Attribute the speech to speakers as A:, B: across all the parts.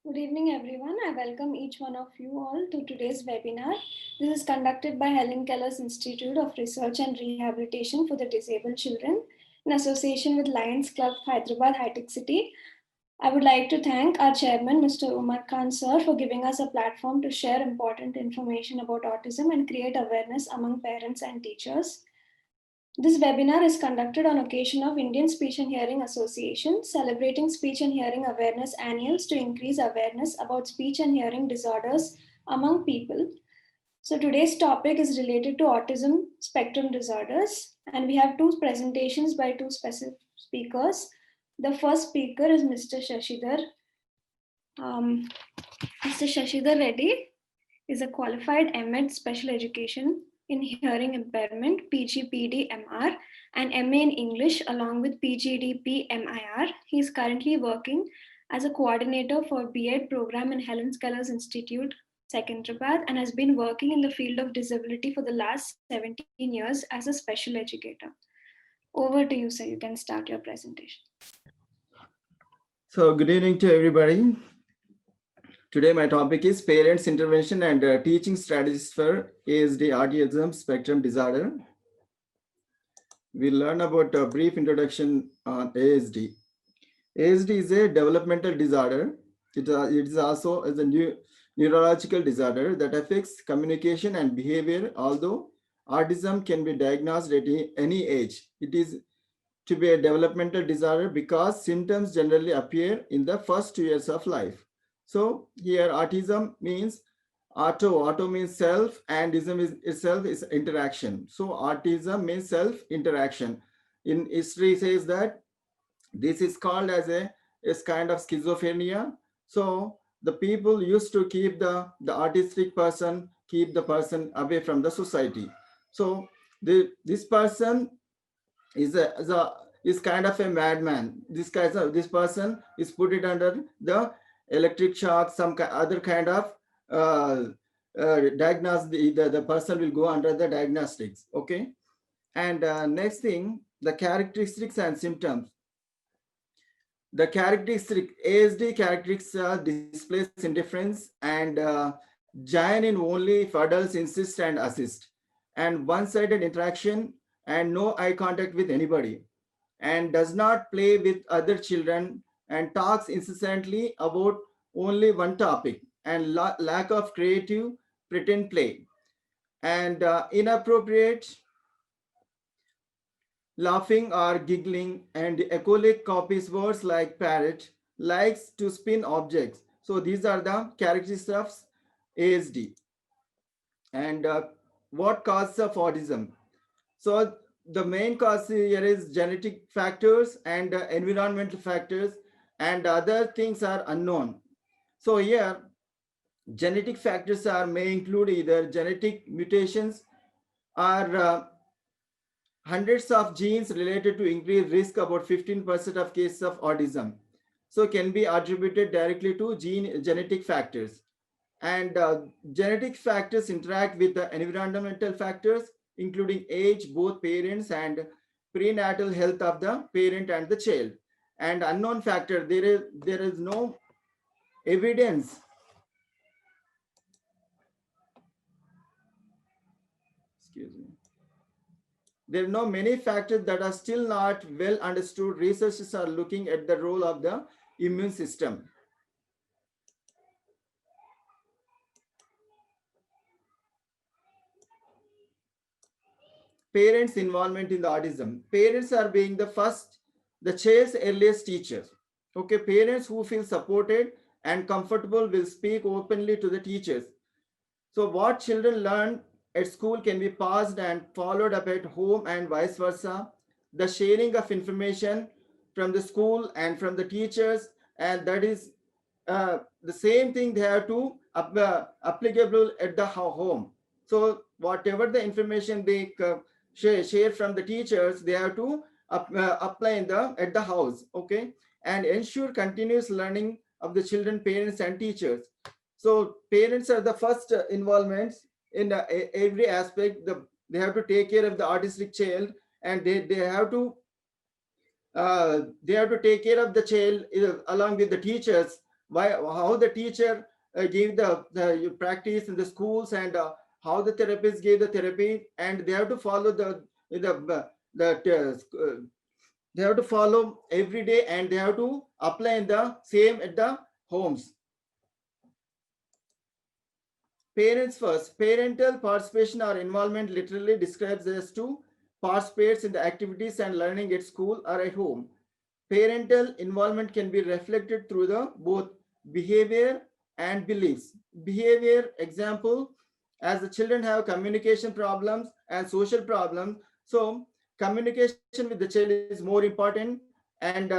A: Good evening, everyone. I welcome each one of you all to today's webinar. This is conducted by Helen Keller's Institute of Research and Rehabilitation for the Disabled Children in association with Lions Club Hyderabad High Tech City. I would like to thank our chairman, Mr. Umar Khan sir, for giving us a platform to share important information about autism and create awareness among parents and teachers. This webinar is conducted on occasion of Indian Speech and Hearing Association celebrating Speech and Hearing Awareness Annuals to increase awareness about speech and hearing disorders among people. So today's topic is related to autism spectrum disorders, and we have two presentations by two specific speakers. The first speaker is Mr. Shashidhar. Mr. Shashidhar Reddy is a qualified MEd Special Education in Hearing Impairment, PGPD-MR, and MA in English along with PGDP-MIR. He is currently working as a coordinator for B.Ed program in Helen Keller's Institute, Secunderabad, and has been working in the field of disability for the last 17 years as a special educator. Over to you, sir. You can start your presentation.
B: So good evening to everybody. Today my topic is parents intervention and teaching strategies for ASD autism spectrum disorder. We'll learn about a brief introduction on ASD. ASD is a developmental disorder. It is also a neurological disorder that affects communication and behavior. Although autism can be diagnosed at any age, it is to be a developmental disorder because symptoms generally appear in the first 2 years of life. So here autism means auto means self, and ism is itself is interaction. So autism means self interaction. In history says that this is called as a kind of schizophrenia. So the people used to keep the autistic person, keep the person away from the society. So this person is kind of a madman. This person is put it under the electric shock, some other kind of diagnose. The person will go under the diagnostics. Okay, and next thing, the characteristics and symptoms. The characteristic ASD characteristics displays indifference and join in only if adults insist and assist, and one-sided interaction and no eye contact with anybody, and does not play with other children and talks incessantly about only one topic, and lack of creative pretend play, and inappropriate laughing or giggling, and echolic copies words like parrot, likes to spin objects. So these are the characteristics of ASD. And what causes of autism? So the main cause here is genetic factors and environmental factors, and other things are unknown. So here genetic factors may include either genetic mutations or hundreds of genes related to increased risk, about 15% of cases of autism. So can be attributed directly to genetic factors. And genetic factors interact with the environmental factors, including age, both parents, and prenatal health of the parent and the child. And unknown factor, there is no evidence. Excuse me. There are no many factors that are still not well understood. Researchers are looking at the role of the immune system. Parents' involvement in the autism. Parents are being the child's earliest teachers. Okay, parents who feel supported and comfortable will speak openly to the teachers. So what children learn at school can be passed and followed up at home and vice versa. The sharing of information from the school and from the teachers, and that is the same thing they have to applicable at the home. So whatever the information they share from the teachers, they have to apply at the house. Okay, and ensure continuous learning of the children, parents, and teachers. So parents are the first involvements in every aspect. They have to take care of the autistic child, and they have to take care of the child along with the teachers how the teacher gave the practice in the schools, and how the therapist gave the therapy, and they have to follow the they have to follow every day, and they have to apply in the same at the homes. Parents first. Parental participation or involvement literally describes as to participates in the activities and learning at school or at home. Parental involvement can be reflected through the both behavior and beliefs. Behavior example, as the children have communication problems and social problems, so communication with the child is more important, and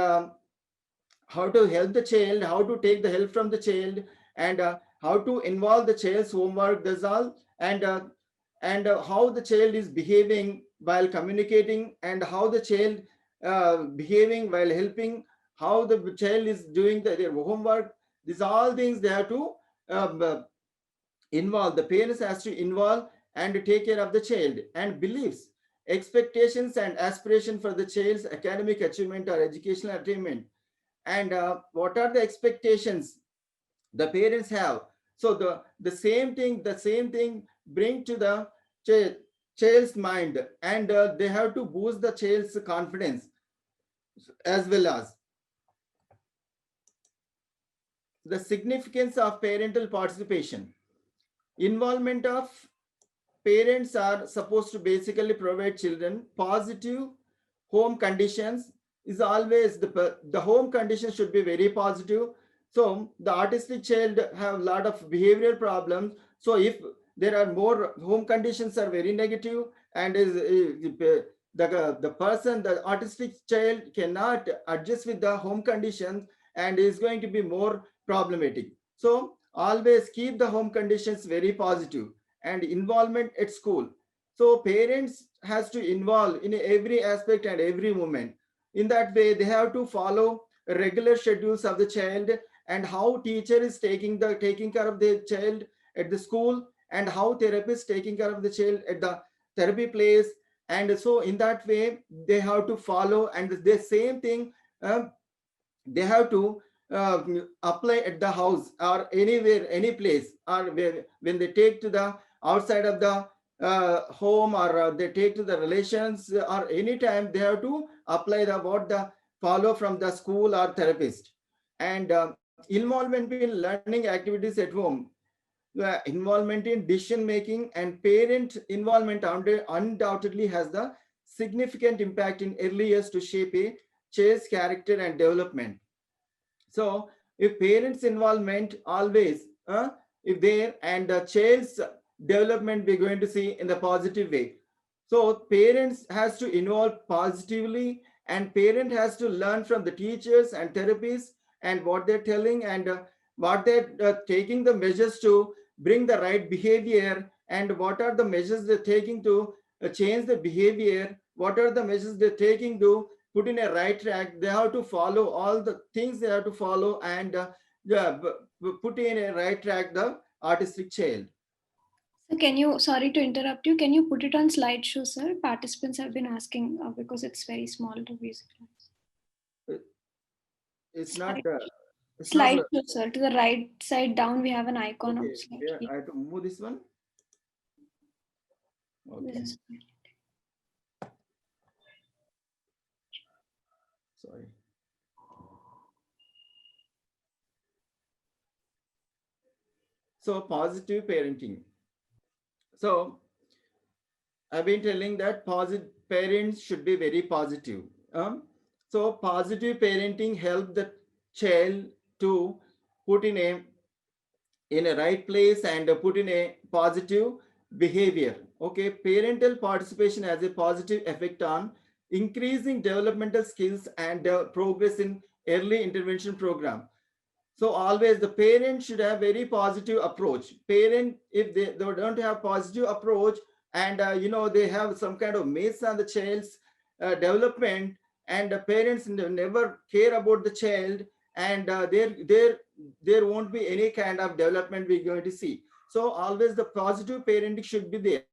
B: how to help the child, how to take the help from the child, and how to involve the child's homework. That's all, and how the child is behaving while communicating, and how the child behaving while helping, how the child is doing their homework. These all things they have to um, uh, involve. The parents has to involve and take care of the child. And beliefs, expectations and aspiration for the child's academic achievement or educational attainment, and what are the expectations the parents have. So the same thing bring to the child, child's mind, and they have to boost the child's confidence, as well as the significance of parental participation. Involvement of parents are supposed to basically provide children positive home conditions. Is always the home conditions should be very positive. So the autistic child have a lot of behavioral problems. So if there are more home conditions are very negative, and the person, the autistic child cannot adjust with the home conditions, and is going to be more problematic. So always keep the home conditions very positive. And involvement at school, so parents has to involve in every aspect and every moment. In that way they have to follow regular schedules of the child, and how teacher is taking care of the child at the school, and how therapist taking care of the child at the therapy place. And so in that way they have to follow, and the same thing um, they have to uh, apply at the house or anywhere, any place, or when they take to the outside of the home, or they take to the relations, or anytime they have to apply the what the follow from the school or therapist. And involvement in learning activities at home, involvement in decision making, and parent involvement undoubtedly has the significant impact in early years to shape a child's character and development. So if parents involvement always if there, and the child's development we're going to see in the positive way. So parents has to involve positively, and parent has to learn from the teachers and therapists, and what they're telling, and what they're taking the measures to bring the right behavior, and what are the measures they're taking to change the behavior, what are the measures they're taking to put in a right track. They have to follow all the things they have to follow, and yeah, put in a right track the artistic child.
A: So can you, sorry to interrupt you, can you put it on slideshow, sir? Participants have been asking because it's very small to visualize.
B: It's not
A: Slide,
B: it's not
A: slideshow, sir. To the right side down, we have an icon of
B: okay.
A: slide.
B: Yeah, I have to move this one. Okay,
A: This is,
B: sorry. So positive parenting. So I've been telling that positive parents should be very positive. So positive parenting help the child to put in a right place, and put in a positive behavior. Okay, parental participation has a positive effect on increasing developmental skills and progress in early intervention program. So always the parent should have very positive approach. Parent, if they don't have positive approach, and they have some kind of myths on the child's development, and the parents never care about the child, and there won't be any kind of development we're going to see. So always the positive parenting should be there.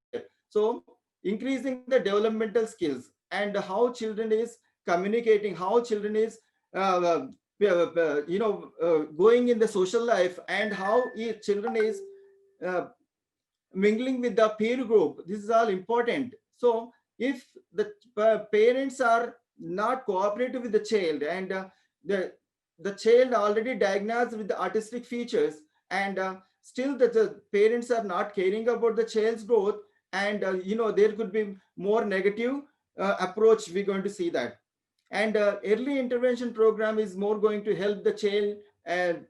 B: So increasing the developmental skills, and how children is communicating, how children is going in the social life, and how each children is uh, mingling with the peer group. This is all important. So if the parents are not cooperative with the child, and the the child already diagnosed with the autistic features, and still the parents are not caring about the child's growth, and there could be more negative approach. We're going to see that. And early intervention program is more going to help the child, and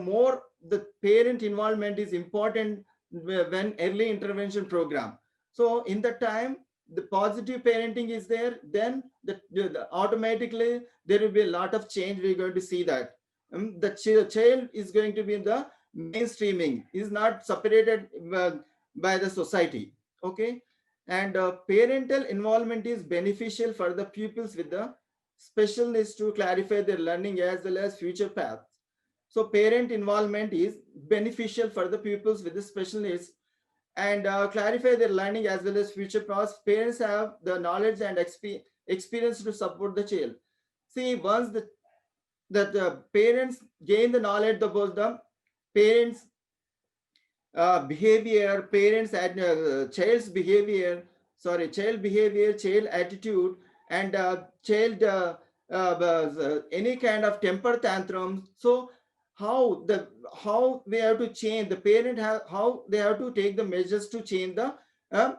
B: more the parent involvement is important when early intervention program. So in the time the positive parenting is there, then automatically there will be a lot of change. We're going to see that. The child is going to be in the mainstreaming, is not separated by the society. Okay. And parental involvement is beneficial for the pupils with the special needs to clarify their learning as well as future paths. So parent involvement is beneficial for the pupils with the special needs, and clarify their learning as well as future paths. Parents have the knowledge and experience to support the child. See, once the parents gain the knowledge about the parents behavior, parents and child's behavior, child behavior, child attitude, and child any kind of temper tantrums. So how they have to change, the parent have, how they have to take the measures to change the uh,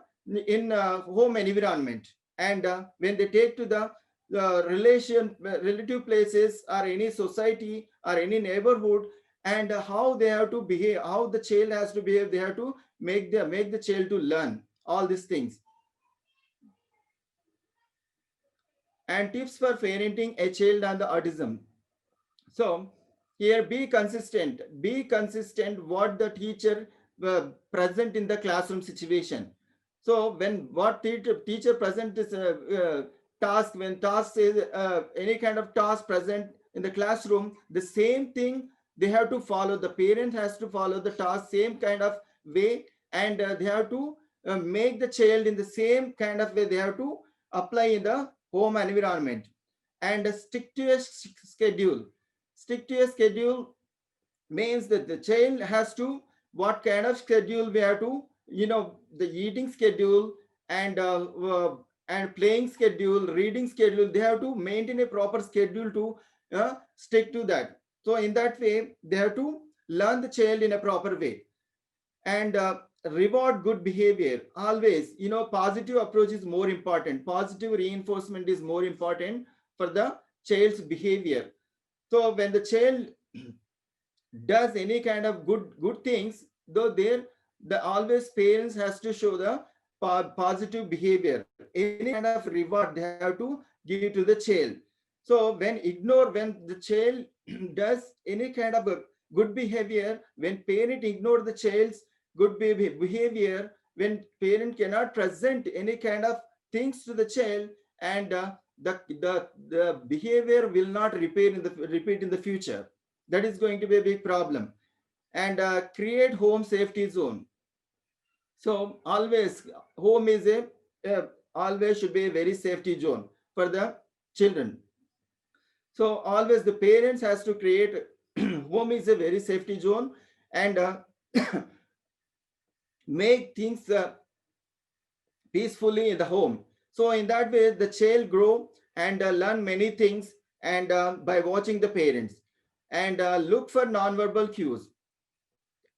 B: in home environment. And when they take to the relative places or any society or any neighborhood, and how they have to behave, how the child has to behave, they have to make the child to learn all these things. And tips for parenting a child on the autism. So here, be consistent what the teacher present in the classroom situation. So when what teacher present is task, when task is any kind of task present in the classroom, the same thing they have to follow. The parent has to follow the task same kind of way, and they have to make the child in the same kind of way. They have to apply in the home environment. And stick to a schedule. Stick to a schedule means that the child has to, what kind of schedule we have to, the eating schedule, and and playing schedule, reading schedule, they have to maintain a proper schedule to stick to that. So in that way they have to learn the child in a proper way. And reward good behavior always. Positive approach is more important, positive reinforcement is more important for the child's behavior. So when the child does any kind of good things, though there, the always parents has to show the positive behavior, any kind of reward they have to give to the child. So when the child does any kind of a good behavior, when parent ignore the child's good behavior, when parent cannot present any kind of things to the child, and the behavior will not repeat in the future. That is going to be a big problem. And create home safety zone. So always home is always should be a very safety zone for the children. So always the parents has to create home is a very safety zone, and make things peacefully in the home. So in that way the child grow and learn many things, and by watching the parents. And look for nonverbal cues.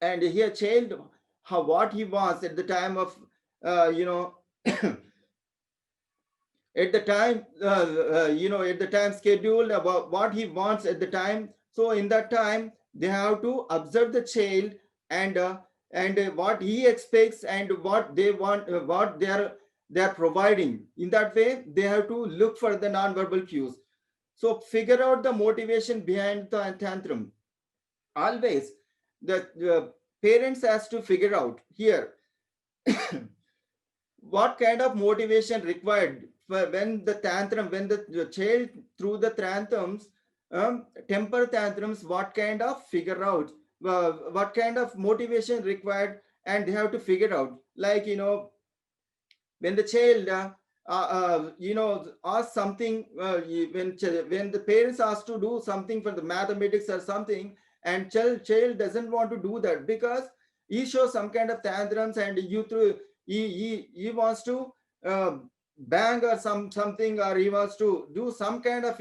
B: And here child, how what he wants at the time of at the time at the time scheduled, about what he wants at the time. So in that time they have to observe the child, and what he expects and what they want, what they are providing. In that way they have to look for the non-verbal cues. So figure out the motivation behind the tantrum. Always the parents has to figure out here what kind of motivation required for when the tantrum, when the child through the tantrums, temper tantrums, what kind of figure out what kind of motivation required, and they have to figure out, like when the child ask something, when the parents ask to do something for the mathematics or something, and child doesn't want to do that because he shows some kind of tantrums, and he wants to uh, bang or something, or he wants to do some kind of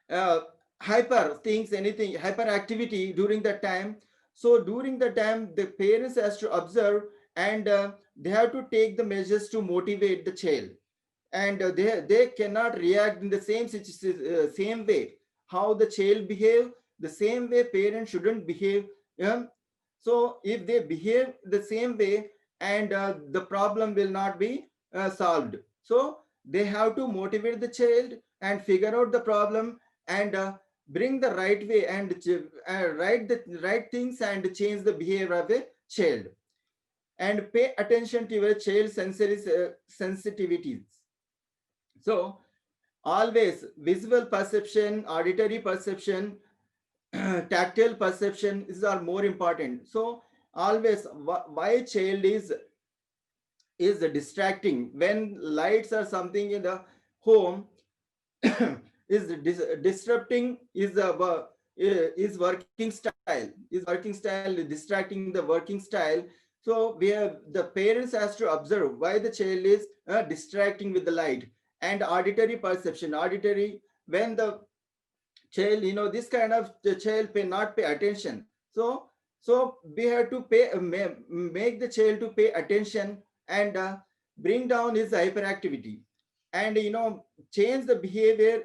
B: uh, hyper things, anything hyperactivity during that time. So during the time, the parents has to observe, and they have to take the measures to motivate the child, and they cannot react in the same way how the child behave. The same way parents shouldn't behave. Yeah? So if they behave the same way, and the problem will not be solved. So they have to motivate the child and figure out the problem, and bring the right way, and write the right things, and change the behavior of a child, and pay attention to your child's sensory sensitivities. So always visual perception, auditory perception, tactile perception is are more important. So always, why child is distracting when lights or something in the home is disrupting is working style distracting the working style. So we have the parents has to observe why the child is distracting with the light. And auditory perception, auditory, when the child, this kind of the child pay not pay attention. So we have to make the child to pay attention, and bring down his hyperactivity, and change the behavior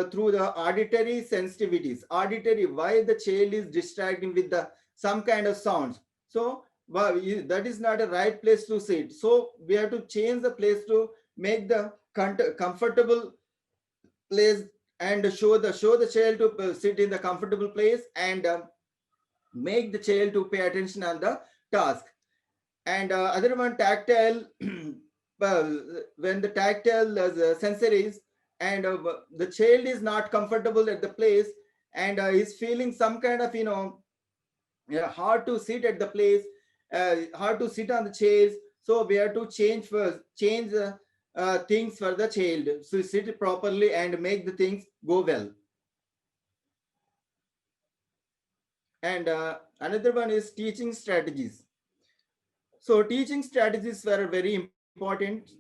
B: through the auditory sensitivities. Auditory, why the child is distracting with the some kind of sounds. So that is not a right place to sit. So we have to change the place to make the comfortable place, and show the child to sit in the comfortable place, and make the child to pay attention on the task. And other one, tactile. Well, when the tactile sensories, and the child is not comfortable at the place, and is feeling some kind of yeah, hard to sit at the place, hard to sit on the chairs. So we have to change things for the child, so sit properly and make the things go well. And another one is teaching strategies. So teaching strategies were very important.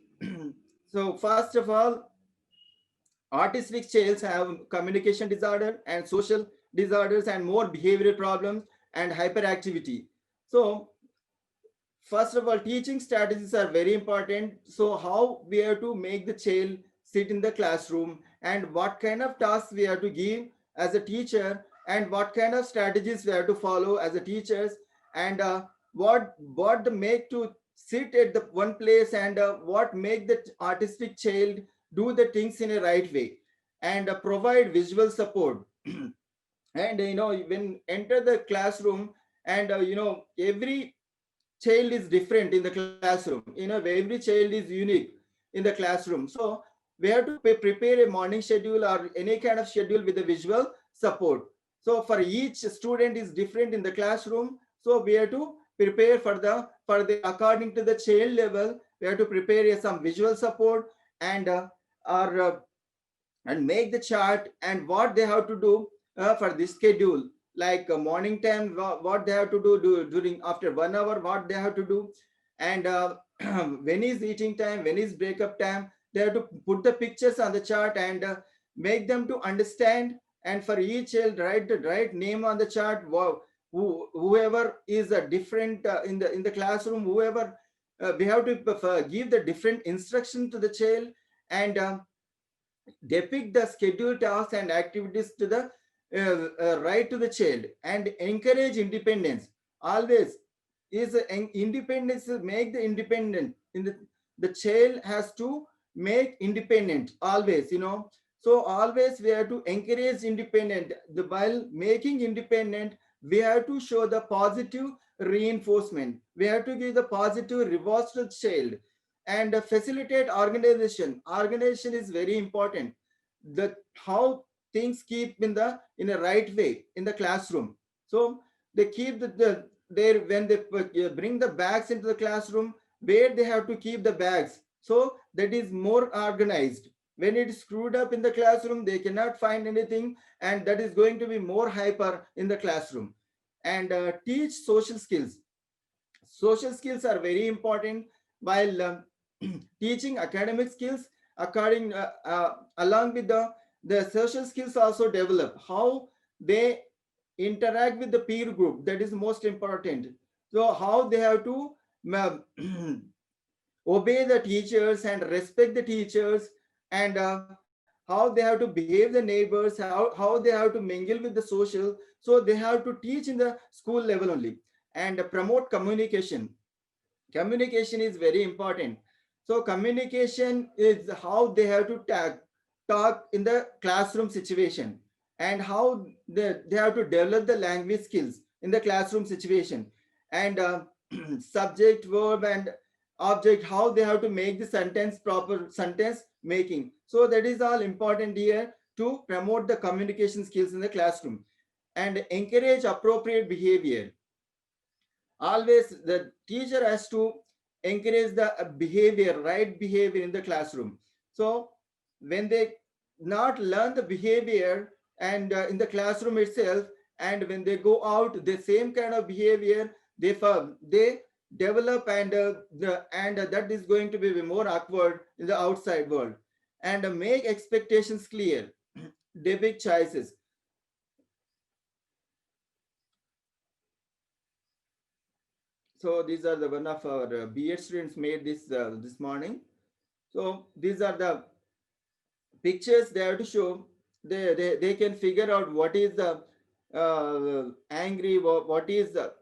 B: So first of all, autistic childs have communication disorder and social disorders and more behavioral problems and hyperactivity. So first of all, teaching strategies are very important. So how we have to make the child sit in the classroom, and what kind of tasks we have to give as a teacher, and what kind of strategies we have to follow as a teachers, and what the make to sit at the one place, and what make the artistic child do the things in a right way, and provide visual support. And when enter the classroom, and every child is different in the classroom. Every child is unique in the classroom. So we have to prepare a morning schedule or any kind of schedule with the visual support. So for each student is different in the classroom. So we have to prepare for the according to the child level. We have to prepare some visual support, and or and make the chart, and what they have to do for this schedule, like morning time, what they have to do during after 1 hour, what they have to do, and when is eating time, when is breakup time. They have to put the pictures on the chart, and make them to understand. And for each child, write the right name on the chart. Whoever is a different in the classroom, whoever we have to give the different instruction to the child, and depict the scheduled tasks and activities to the right to the child, and encourage independence. Always is independence, make the independent in the child has to make independent always. So always we have to encourage independent. While making independent, we have to show the positive reinforcement. We have to give the positive rewards to the child, and facilitate organization is very important. The how things keep in a right way in the classroom. So they keep the there when they bring the bags into the classroom, where they have to keep the bags. So that is more organized. When it is screwed up in the classroom, they cannot find anything, and that is going to be more hyper in the classroom. And teach social skills. Social skills are very important, while teaching academic skills, along with the social skills also develop. How they interact with the peer group, that is most important. So how they have to obey the teachers and respect the teachers, and how they have to behave the neighbors, how they have to mingle with the social. So they have to teach in the school level only. And promote communication. Communication is very important. So communication is how they have to talk in the classroom situation, and how they have to develop the language skills in the classroom situation. And subject, verb, and object, how they have to make the sentence, proper sentence making. So that is all important here to promote the communication skills in the classroom. And encourage appropriate behavior. Always the teacher has to encourage the behavior, right behavior in the classroom. So when they not learn the behavior and in the classroom itself, and when they go out, the same kind of behavior they develop, and that is going to be more awkward in the outside world. And make expectations clear. Depict choices. So these are the one of our B.Ed students made this morning. So these are the pictures they have to show. They can figure out what is the angry, what is the,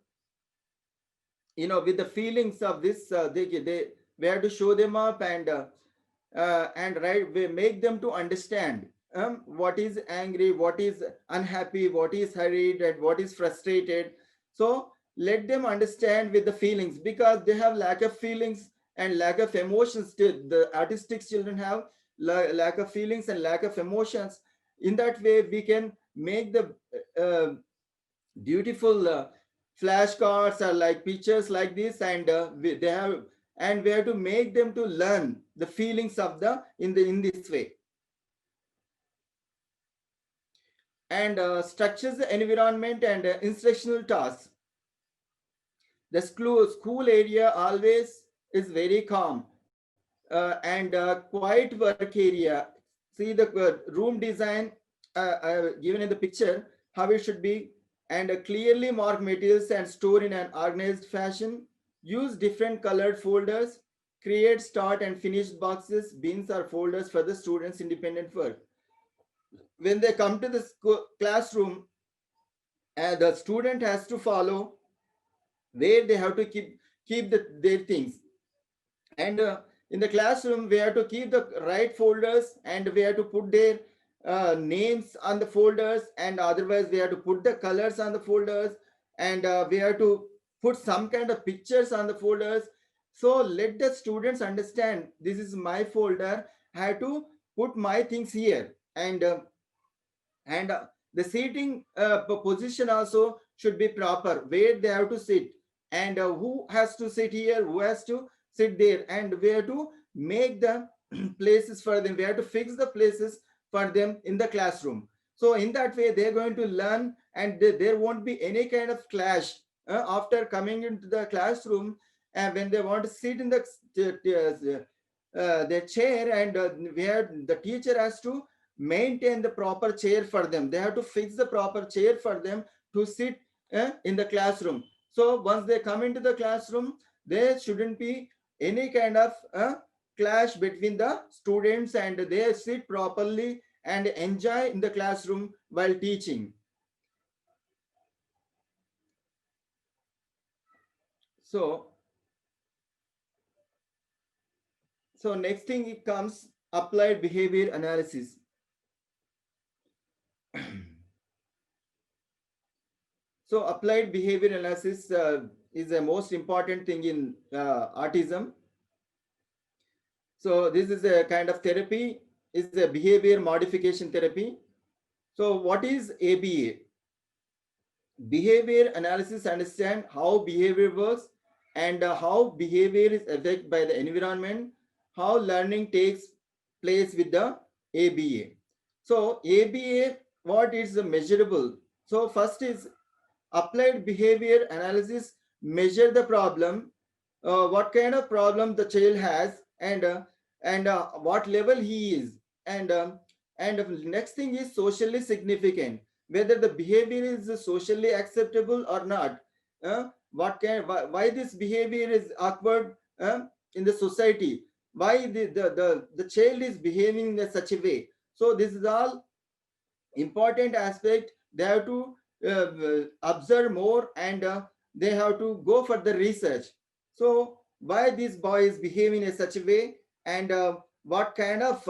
B: with the feelings of this. They we have to show them up, and right, we make them to understand what is angry, what is unhappy, what is hurried, and what is frustrated. So let them understand with the feelings, because they have lack of feelings and lack of emotions. The artistic children have lack of feelings and lack of emotions. In that way we can make the beautiful flashcards or like pictures like this, and they have, and we have to make them to learn the feelings of the in this way. And structures the environment and instructional tasks. The school area always is very calm, and quiet work area. See the room design given in the picture, how it should be. And clearly mark materials and store in an organized fashion. Use different colored folders. Create start and finish boxes, bins, or folders for the students' independent work. When they come to the classroom, the student has to follow where they have to keep their things. And in the classroom we have to keep the right folders, and we have to put their names on the folders, and otherwise we have to put the colors on the folders, and we have to put some kind of pictures on the folders. So let the students understand, this is my folder, I have to put my things here. And the seating position also should be proper, where they have to sit, and who has to sit here, who has to sit there, and where to make the places for them, we have to fix the places for them in the classroom. So in that way they're going to learn, and there won't be any kind of clash after coming into the classroom. And when they want to sit in their chair, and where the teacher has to maintain the proper chair for them, they have to fix the proper chair for them to sit in the classroom. So once they come into the classroom, there shouldn't be any kind of clash between the students, and they sit properly and enjoy in the classroom while teaching. So next thing it comes, applied behavior analysis. So applied behavior analysis is the most important thing in autism. So this is a kind of therapy, is a behavior modification therapy. So what is ABA? Behavior analysis understand how behavior works and how behavior is affected by the environment, how learning takes place with the ABA. So ABA, what is the measurable? So first is applied behavior analysis, measure the problem, what kind of problem the child has, and what level he is, and next thing is socially significant, whether the behavior is socially acceptable or not. Why this behavior is awkward in the society, why the child is behaving in such a way. So this is all important aspect. They have to observe more, and they have to go for the research. So why this boy is behaving in such a way, and what kind of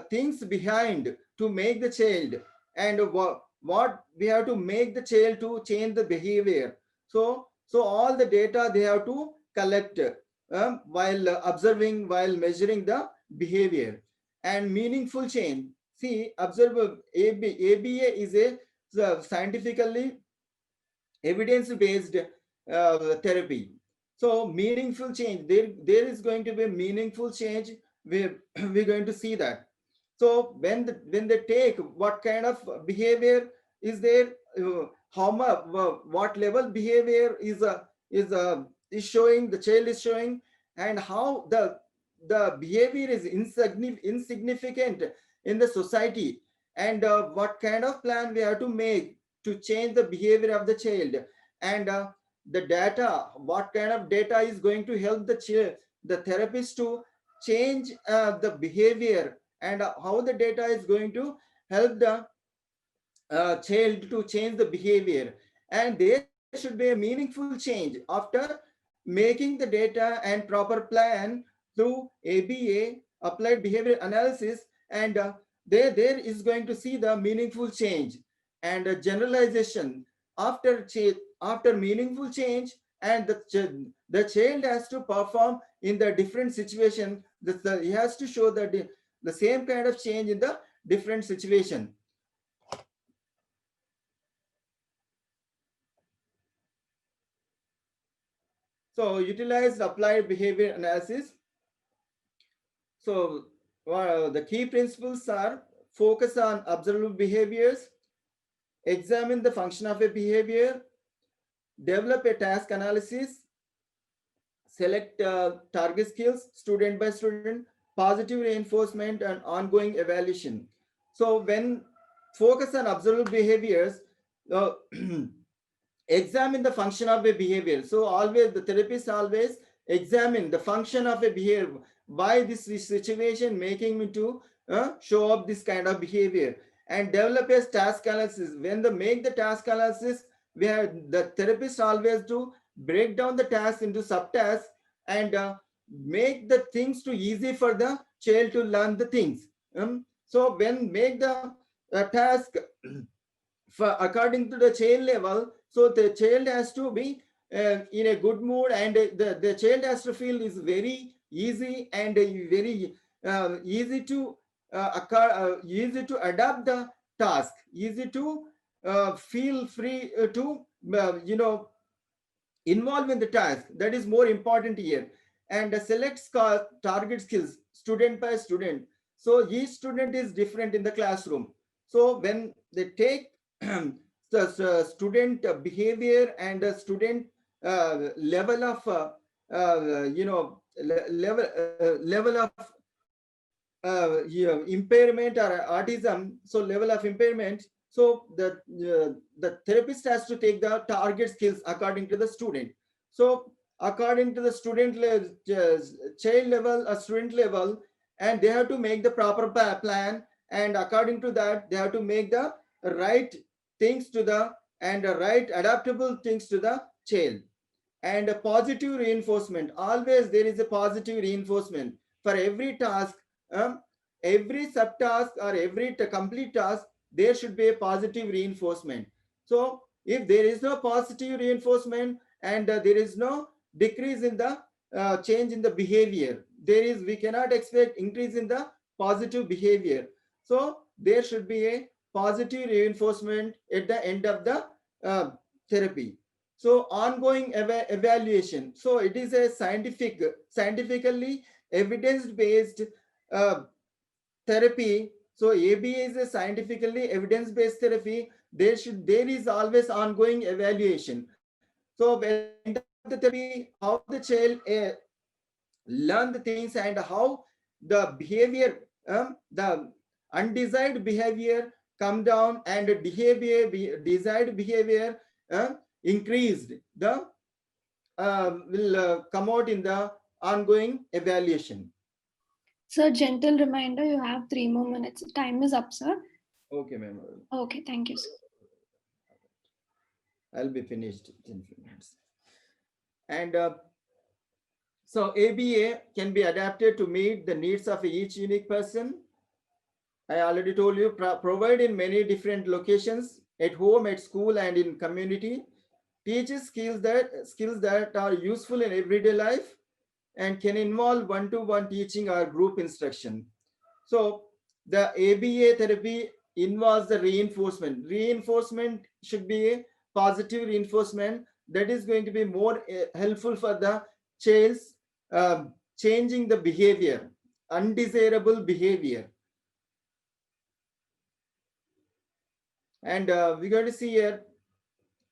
B: things behind to make the child, and what we have to make the child to change the behavior. So all the data they have to collect while observing, while measuring the behavior. And meaningful change. See, observe ABA is a scientifically evidence-based therapy. So meaningful change, there is going to be meaningful change. We're going to see that. So when they take what kind of behavior is there, how much, what level behavior is showing, the child is showing, and how the behavior is insignificant in the society, and what kind of plan we have to make to change the behavior of the child, and the data, what kind of data is going to help the therapist to change the behavior, and how the data is going to help the child to change the behavior. And there should be a meaningful change after making the data and proper plan through ABA, applied behavior analysis, and there is going to see the meaningful change and generalization after meaningful change. And the child has to perform in the different situation. He has to show that the same kind of change in the different situation. So utilize applied behavior analysis. So the key principles are: focus on observable behaviors, examine the function of a behavior, develop a task analysis, select target skills student by student, positive reinforcement, and ongoing evaluation. So when focus on observable behaviors, uh, examine the function of a behavior. So always the therapist always examine the function of a behavior. Why this situation making me to show up this kind of behavior, and develop a task analysis. When they make the task analysis, where the therapist always do break down the task into subtasks, and make the things too easy for the child to learn the things. So when make the task for according to the child level, so the child has to be in a good mood, and the child has to feel is very easy, and very easy to adapt the task, easy to feel free to involve in the task. That is more important here. And select target skills student by student. So each student is different in the classroom. So when they take the student behavior and the student level of level of impairment or autism, so level of impairment. So the therapist has to take the target skills according to the student. So according to the student child level or student level, and they have to make the proper plan, and according to that they have to make the right things to the, and right adaptable things to the child. And a positive reinforcement, always there is a positive reinforcement for every task. Every subtask or every complete task, there should be a positive reinforcement. So if there is no positive reinforcement, and there is no decrease in the change in the behavior, we cannot expect increase in the positive behavior. So there should be a positive reinforcement at the end of the therapy. So ongoing evaluation. So it is a scientifically evidence-based therapy. So ABA is a scientifically evidence-based therapy. There is always ongoing evaluation. So at the end of the therapy, how the child learn the things and how the behavior, the undesired behavior come down and desired behavior increased. The will come out in the ongoing evaluation.
A: Sir, gentle reminder, you have 3 more minutes. Time is up, sir.
B: Okay, ma'am.
A: Okay, thank you, sir.
B: I'll be finished in few minutes. And so ABA can be adapted to meet the needs of each unique person. I already told you, provide in many different locations, at home, at school, and in community. Teaches skills that are useful in everyday life and can involve one-to-one teaching or group instruction. So the ABA therapy involves the reinforcement. Reinforcement should be a positive reinforcement that is going to be more helpful for the child's changing the behavior, undesirable behavior. And we're going to see here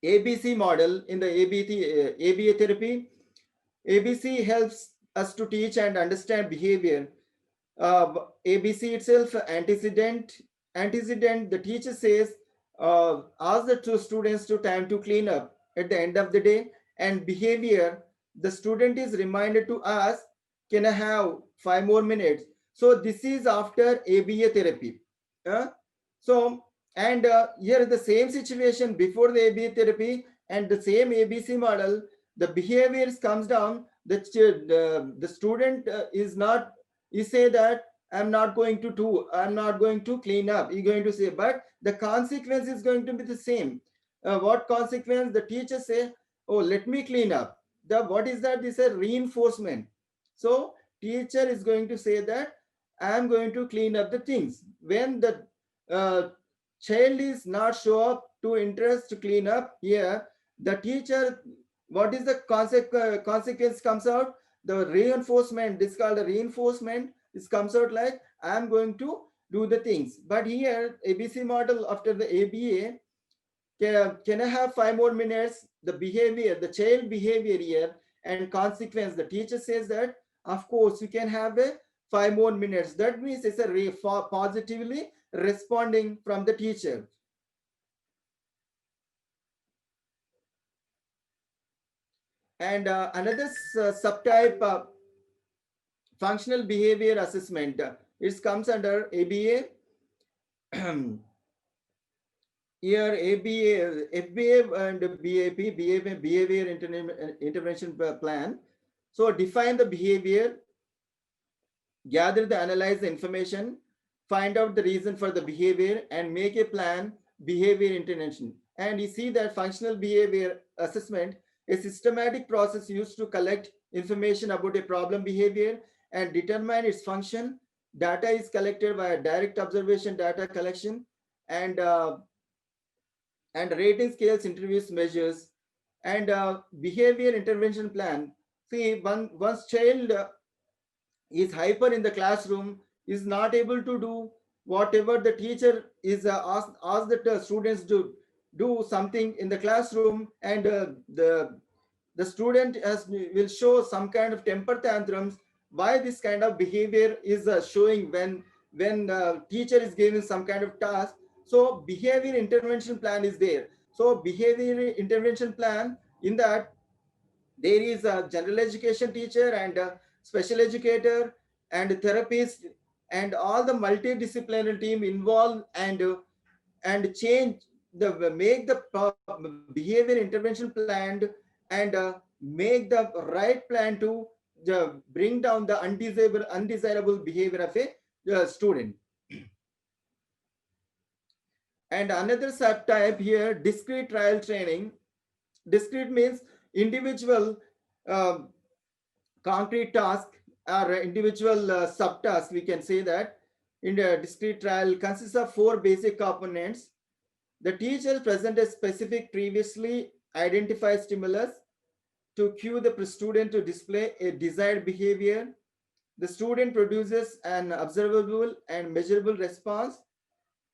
B: ABC model in the ABA therapy. ABC helps us to teach and understand behavior. ABC itself, antecedent, the teacher says, ask the two students to time to clean up at the end of the day. And behavior, the student is reminded to ask, can I have 5 more minutes? So this is after ABA therapy. So, and here the same situation before the ABA therapy and the same ABC model, the behaviors comes down, the student is not, you say that I'm not going to clean up. You're going to say, but the consequence is going to be the same. What consequence? The teacher say, oh, let me clean up. What is that? This is a reinforcement. So teacher is going to say that I'm going to clean up the things. When the child is not show up to interest to clean up here, the teacher, what is the consequence comes out? The reinforcement, this is called a reinforcement. This comes out like I'm going to do the things. But here ABC model after the ABA, can I have 5 more minutes? The behavior, the child behavior here and consequence, the teacher says that of course you can have a 5 more minutes. That means it's a positively responding from the teacher. And another subtype, functional behavior assessment, it comes under ABA. Here ABA, FBA and BAP, behavior intervention plan. So define the behavior, gather the analyze the information, find out the reason for the behavior and make a plan, behavior intervention. And you see that functional behavior assessment, a systematic process used to collect information about a problem behavior and determine its function. Data is collected via direct observation data collection and rating scales, interviews, measures, and behavior intervention plan. See, once child is hyper in the classroom, is not able to do whatever the teacher is asked the students to do something in the classroom, and the student will show some kind of temper tantrums. Why this kind of behavior is showing when teacher is giving some kind of task? So behavior intervention plan is there. So behavior intervention plan, in that there is a general education teacher and a special educator and therapist and all the multidisciplinary team involved and change the make the behavior intervention plan and make the right plan to bring down the undesirable behavior of a student. And another subtype here, discrete trial training. Discrete means individual concrete task or individual subtask. We can say that in the discrete trial consists of 4 basic components. The teacher present a specific previously identify stimulus, to cue the student to display a desired behavior. The student produces an observable and measurable response.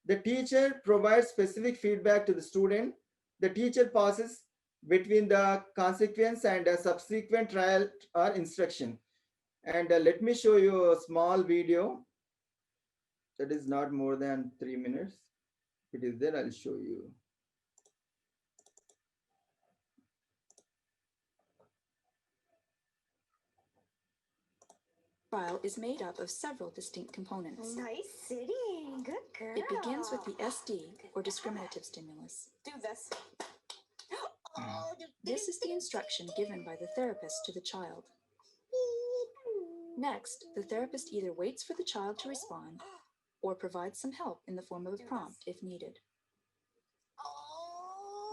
B: The teacher provides specific feedback to the student. The teacher passes between the consequence and a subsequent trial or instruction. And let me show you a small video that is not more than 3 minutes. If it is there, I'll show you.
C: Trial is made up of several distinct components.
D: Nice sitting. Good girl.
C: It begins with the SD, or discriminative stimulus.
D: Do this. Oh,
C: This is the instruction given by the therapist to the child. Next, the therapist either waits for the child to respond or provides some help in the form of a prompt if needed.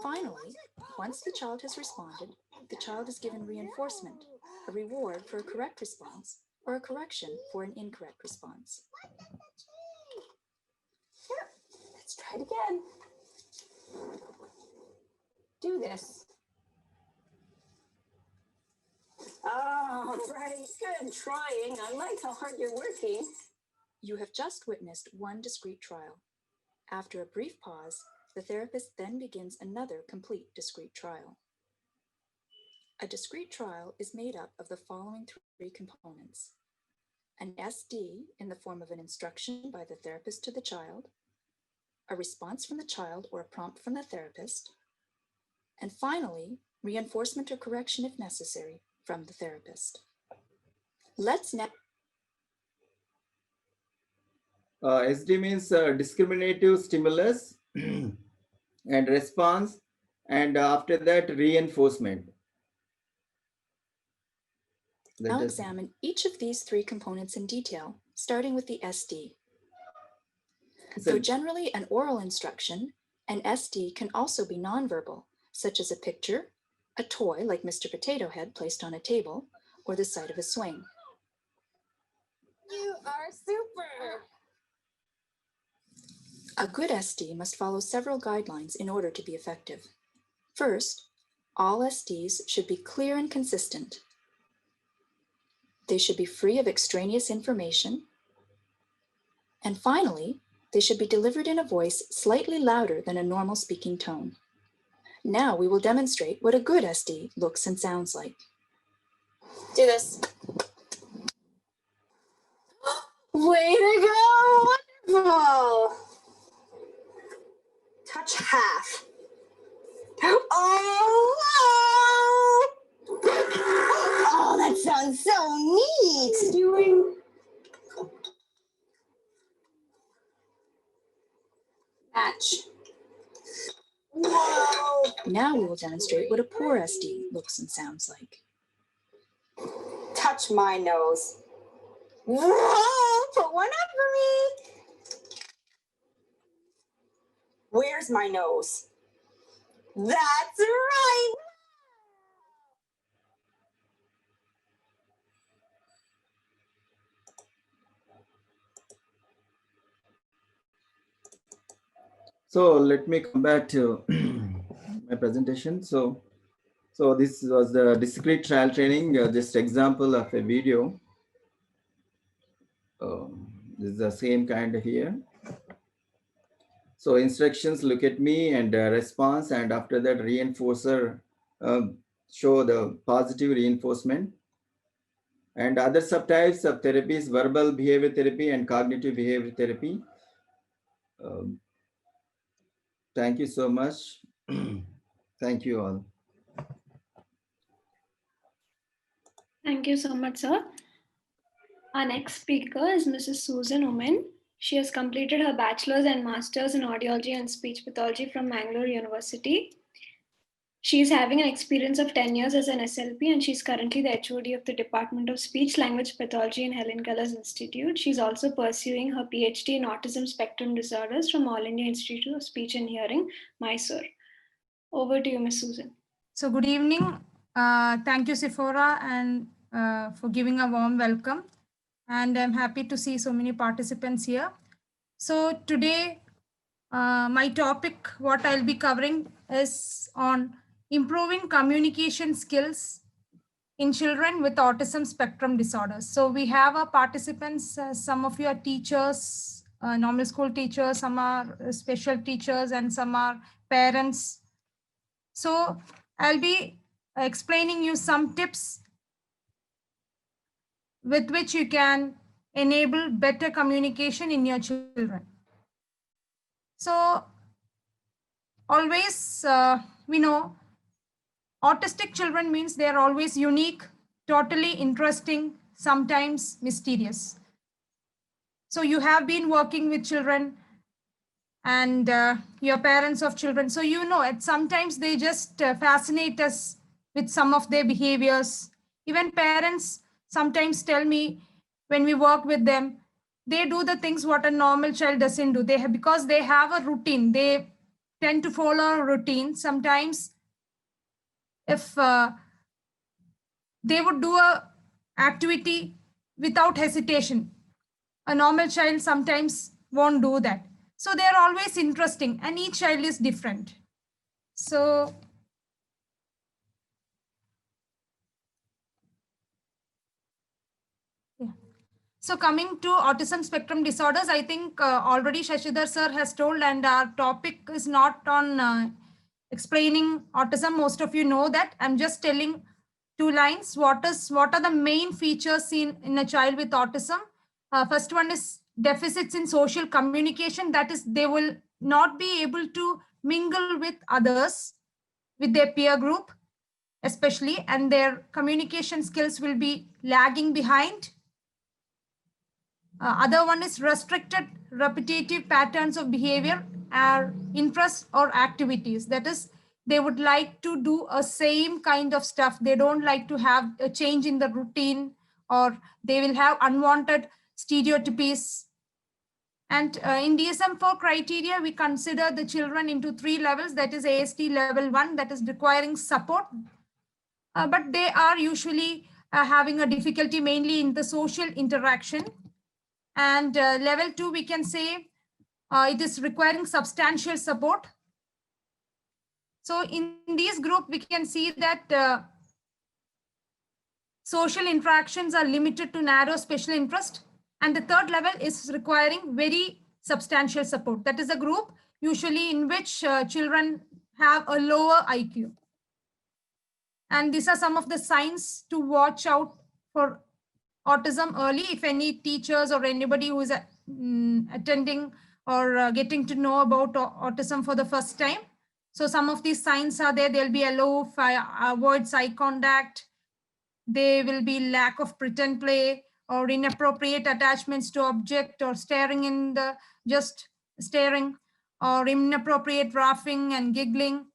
C: Finally, once the child has responded, the child is given reinforcement, a reward for a correct response or a correction for an incorrect response.
D: Here, let's try it again. Do this. Oh, right. Good trying. I like how hard you're working.
C: You have just witnessed one discrete trial. After a brief pause, the therapist then begins another complete discrete trial. A discrete trial is made up of the following three components: an SD in the form of an instruction by the therapist to the child, a response from the child or a prompt from the therapist, and finally, reinforcement or correction if necessary from the therapist. Let's now
B: SD means discriminative stimulus and response, and after that reinforcement.
C: I'll examine each of these three components in detail, starting with the SD. Though generally an oral instruction, an SD can also be nonverbal, such as a picture, a toy like Mr. Potato Head placed on a table, or the sight of a swing.
D: You are super.
C: A good SD must follow several guidelines in order to be effective. First, all SDs should be clear and consistent. They should be free of extraneous information. And finally, they should be delivered in a voice slightly louder than a normal speaking tone. Now we will demonstrate what a good SD looks and sounds like.
D: Do this. Way to go! Wonderful! Touch half. Oh, oh, that sounds so neat. Doing match. Whoa!
C: Now we will demonstrate what a poor SD looks and sounds like.
D: Touch my nose. Whoa! Put one up for me. Where's my nose? That's right.
B: So let me come back to my presentation. So this was the discrete trial training, just example of a video. This is the same kind here. So instructions, look at me, and response, and after that reinforcer, show the positive reinforcement. And other subtypes of therapies, verbal behavior therapy and cognitive behavior therapy. Thank you so much. Thank you all.
A: Thank you so much, sir. Our next speaker is Mrs. Susan Omen. She has completed her bachelor's and master's in audiology and speech pathology from Mangalore University. She is having an experience of 10 years as an SLP, and she's currently the HOD of the Department of Speech Language Pathology in Helen Keller's Institute. She's also pursuing her PhD in autism spectrum disorders from All India Institute of Speech and Hearing, Mysore. Over to you, Ms. Susan.
E: So good evening. Thank you, Sephora, and for giving a warm welcome. And I'm happy to see so many participants here. So today, my topic, what I'll be covering is on improving communication skills in children with autism spectrum disorders. So we have our participants, some of you are teachers, normal school teachers, some are special teachers, and some are parents. So I'll be explaining you some tips with which you can enable better communication in your children. So always, we know autistic children means they are always unique, totally interesting, sometimes mysterious. So you have been working with children and your parents of children. So you know it. Sometimes they just fascinate us with some of their behaviors. Even parents sometimes tell me when we work with them, they do the things what a normal child doesn't do. They have, because they have a routine. They tend to follow a routine. Sometimes if they would do a activity without hesitation, a normal child sometimes won't do that. So they're always interesting and each child is different. So yeah. So coming to autism spectrum disorders, I think already Shashidhar sir has told, and our topic is not on explaining autism. Most of you know that. I'm just telling two lines. What are the main features in a child with autism? First one is deficits in social communication. That is, they will not be able to mingle with others, with their peer group, especially, and their communication skills will be lagging behind. Other one is restricted repetitive patterns of behavior or interests or activities. That is, they would like to do a same kind of stuff. They don't like to have a change in the routine, or they will have unwanted stereotypes. And in DSM-4 criteria, we consider the children into 3 levels. That is AST level 1, that is requiring support. But they are usually having a difficulty mainly in the social interaction. And level 2, we can say it is requiring substantial support. So in this group, we can see that social interactions are limited to narrow special interest. And the third level is requiring very substantial support. That is a group usually in which children have a lower IQ. And these are some of the signs to watch out for autism early. If any teachers or anybody who is attending or getting to know about autism for the first time. So some of these signs are there. There'll be aloof, avoids eye contact. There will be lack of pretend play or inappropriate attachments to object, or staring in the, just staring, or inappropriate laughing and giggling,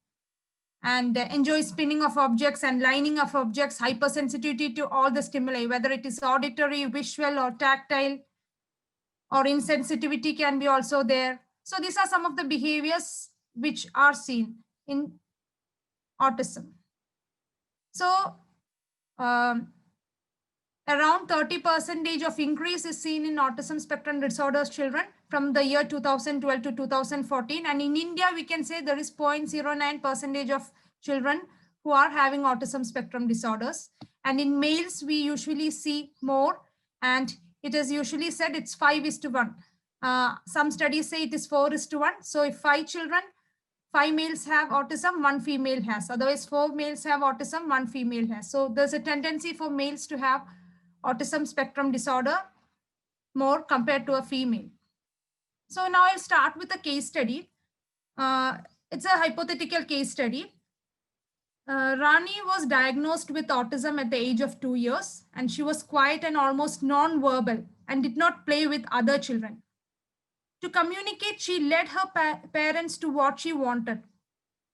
E: and enjoy spinning of objects and lining of objects, hypersensitivity to all the stimuli, whether it is auditory, visual, or tactile, or insensitivity can be also there. So these are some of the behaviors which are seen in autism. So around 30% of increase is seen in autism spectrum disorders children from the year 2012 to 2014. And in India, we can say there is 0.09% of children who are having autism spectrum disorders. And in males, we usually see more, and it is usually said it's 5:1. Some studies say it is 4:1. So if 5 children, 5 males have autism, 1 female has. Otherwise, 4 males have autism, 1 female has. So there's a tendency for males to have autism spectrum disorder more compared to a female. So now I'll start with a case study. It's a hypothetical case study. Rani was diagnosed with autism at the age of 2 years, and she was quiet and almost non-verbal and did not play with other children. To communicate, she led her parents to what she wanted.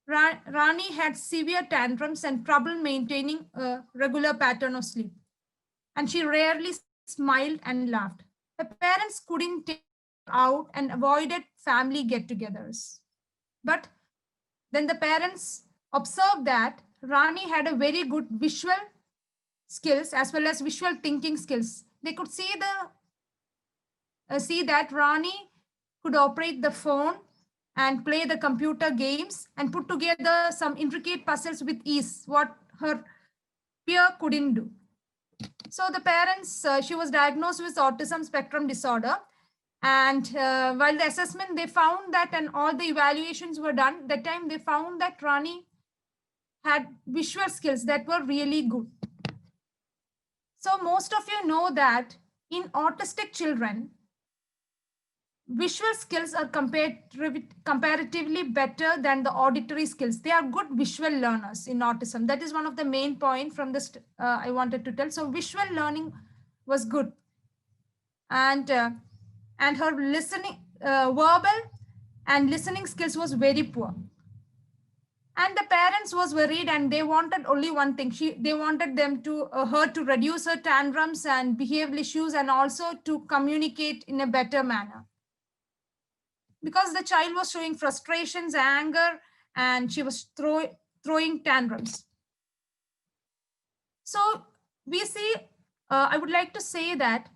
E: Rani had severe tantrums and trouble maintaining a regular pattern of sleep, and she rarely smiled and laughed. Her parents couldn't take her out and avoided family get-togethers. But then the parents observed that Rani had a very good visual skills as well as visual thinking skills. They could see that Rani could operate the phone and play the computer games and put together some intricate puzzles with ease, what her peer couldn't do. So the parents, she was diagnosed with autism spectrum disorder. And while the assessment, they found that, and all the evaluations were done, that time they found that Rani had visual skills that were really good. So most of you know that in autistic children, visual skills are comparatively better than the auditory skills. They are good visual learners in autism. That is one of the main points from this I wanted to tell. So visual learning was good. And her listening, verbal and listening skills was very poor. And the parents was worried, and they wanted only one thing. They wanted them to her to reduce her tantrums and behavioral issues, and also to communicate in a better manner. Because the child was showing frustrations, anger, and she was throwing tantrums. So we see, I would like to say that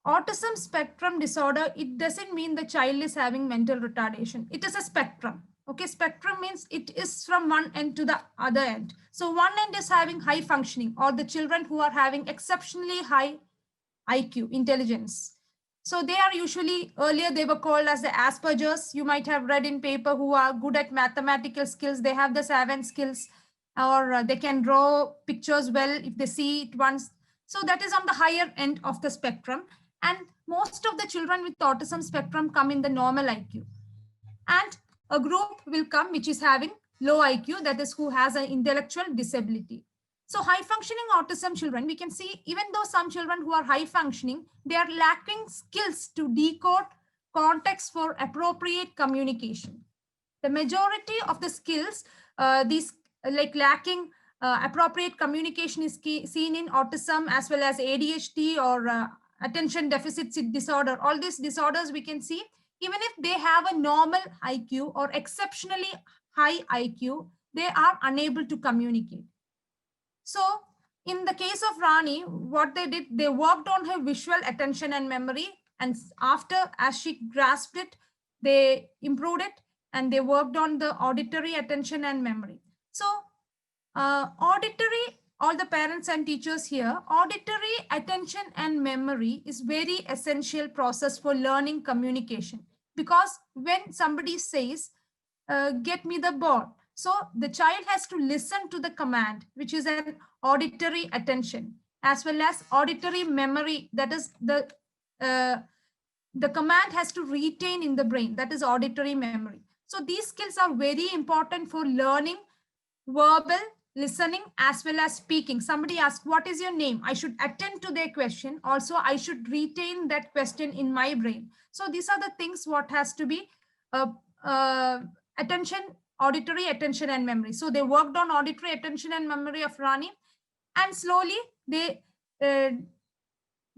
E: autism spectrum disorder, it doesn't mean the child is having mental retardation. It is a spectrum. Okay, spectrum means it is from one end to the other end. So one end is having high functioning, or the children who are having exceptionally high IQ, intelligence. So they are usually, earlier they were called as the Asperger's. You might have read in paper, who are good at mathematical skills. They have the savant skills, or they can draw pictures well if they see it once. So that is on the higher end of the spectrum. And most of the children with autism spectrum come in the normal IQ. And a group will come which is having low IQ, that is who has an intellectual disability. So high functioning autism children, we can see, even though some children who are high functioning, they are lacking skills to decode context for appropriate communication. The majority of the skills, these like lacking appropriate communication, is seen in autism as well as ADHD or attention deficit disorder. All these disorders we can see, even if they have a normal IQ or exceptionally high IQ, they are unable to communicate. So in the case of Rani, what they did, they worked on her visual attention and memory. And after, as she grasped it, they improved it, and they worked on the auditory attention and memory. So auditory, all the parents and teachers here, auditory attention and memory is very essential process for learning communication. Because when somebody says, get me the ball, so the child has to listen to the command, which is an auditory attention, as well as auditory memory. That is the command has to retain in the brain. That is auditory memory. So these skills are very important for learning verbal, listening, as well as speaking. Somebody asks, what is your name? I should attend to their question. Also, I should retain that question in my brain. So these are the things what has to be attention, auditory attention and memory. So they worked on auditory attention and memory of Rani, and slowly they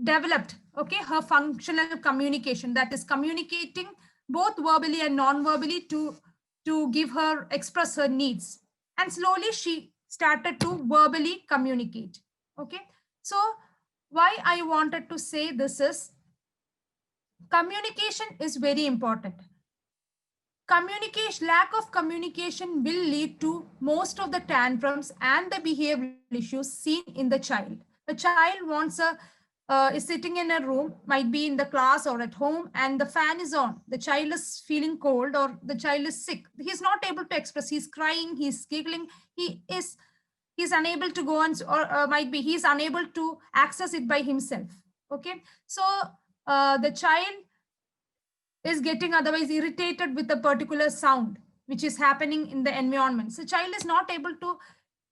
E: developed, okay, her functional communication, that is communicating both verbally and non-verbally to give her, express her needs. And slowly she started to verbally communicate. Okay, so why I wanted to say this is, communication is very important. Communication, lack of communication will lead to most of the tantrums and the behavioral issues seen in the child. The child wants is sitting in a room, might be in the class or at home, and the fan is on. The child is feeling cold, or the child is sick. He's not able to express. He's crying, he's giggling. He's unable to go on, or might be he's unable to access it by himself. Okay, so the child is getting otherwise irritated with a particular sound which is happening in the environment. So child is not able to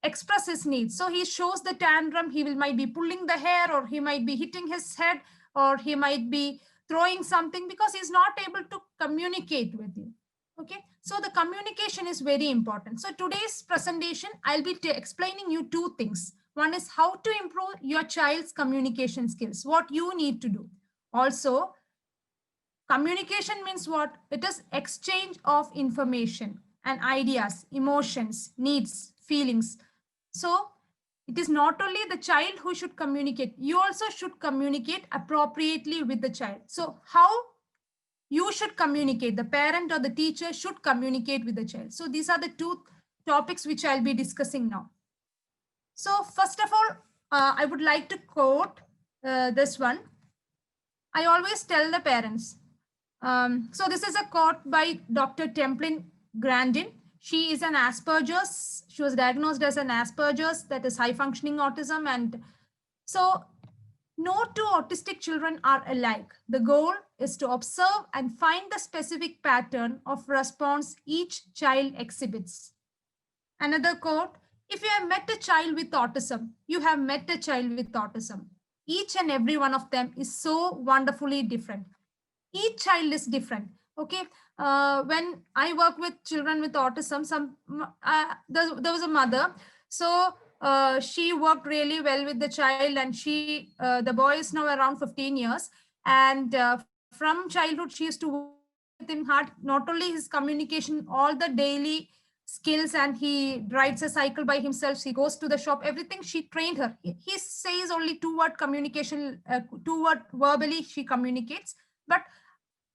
E: express his needs. So he shows the tantrum. He might be pulling the hair, or he might be hitting his head, or he might be throwing something, because he's not able to communicate with you. Okay, so the communication is very important. So today's presentation, I'll be explaining you two things. One is how to improve your child's communication skills, what you need to do. Also, communication means what? It is exchange of information and ideas, emotions, needs, feelings. So it is not only the child who should communicate, you also should communicate appropriately with the child. So how you should communicate. The parent or the teacher should communicate with the child. So these are the two topics which I'll be discussing now. So first of all, I would like to quote this one. I always tell the parents. So this is a quote by Dr. Templin Grandin. She is an Asperger's. She was diagnosed as an Asperger's, that is high functioning autism. And so no two autistic children are alike. The goal is to observe and find the specific pattern of response each child exhibits. Another quote, if you have met a child with autism, you have met a child with autism. Each and every one of them is so wonderfully different. Each child is different. Okay. When I work with children with autism, there was a mother. So she worked really well with the child, and the boy is now around 15 years. And from childhood, she used to work with him hard, not only his communication, all the daily skills, and he rides a cycle by himself. He goes to the shop, everything she trained her. He says only two-word communication, two-word verbally she communicates, but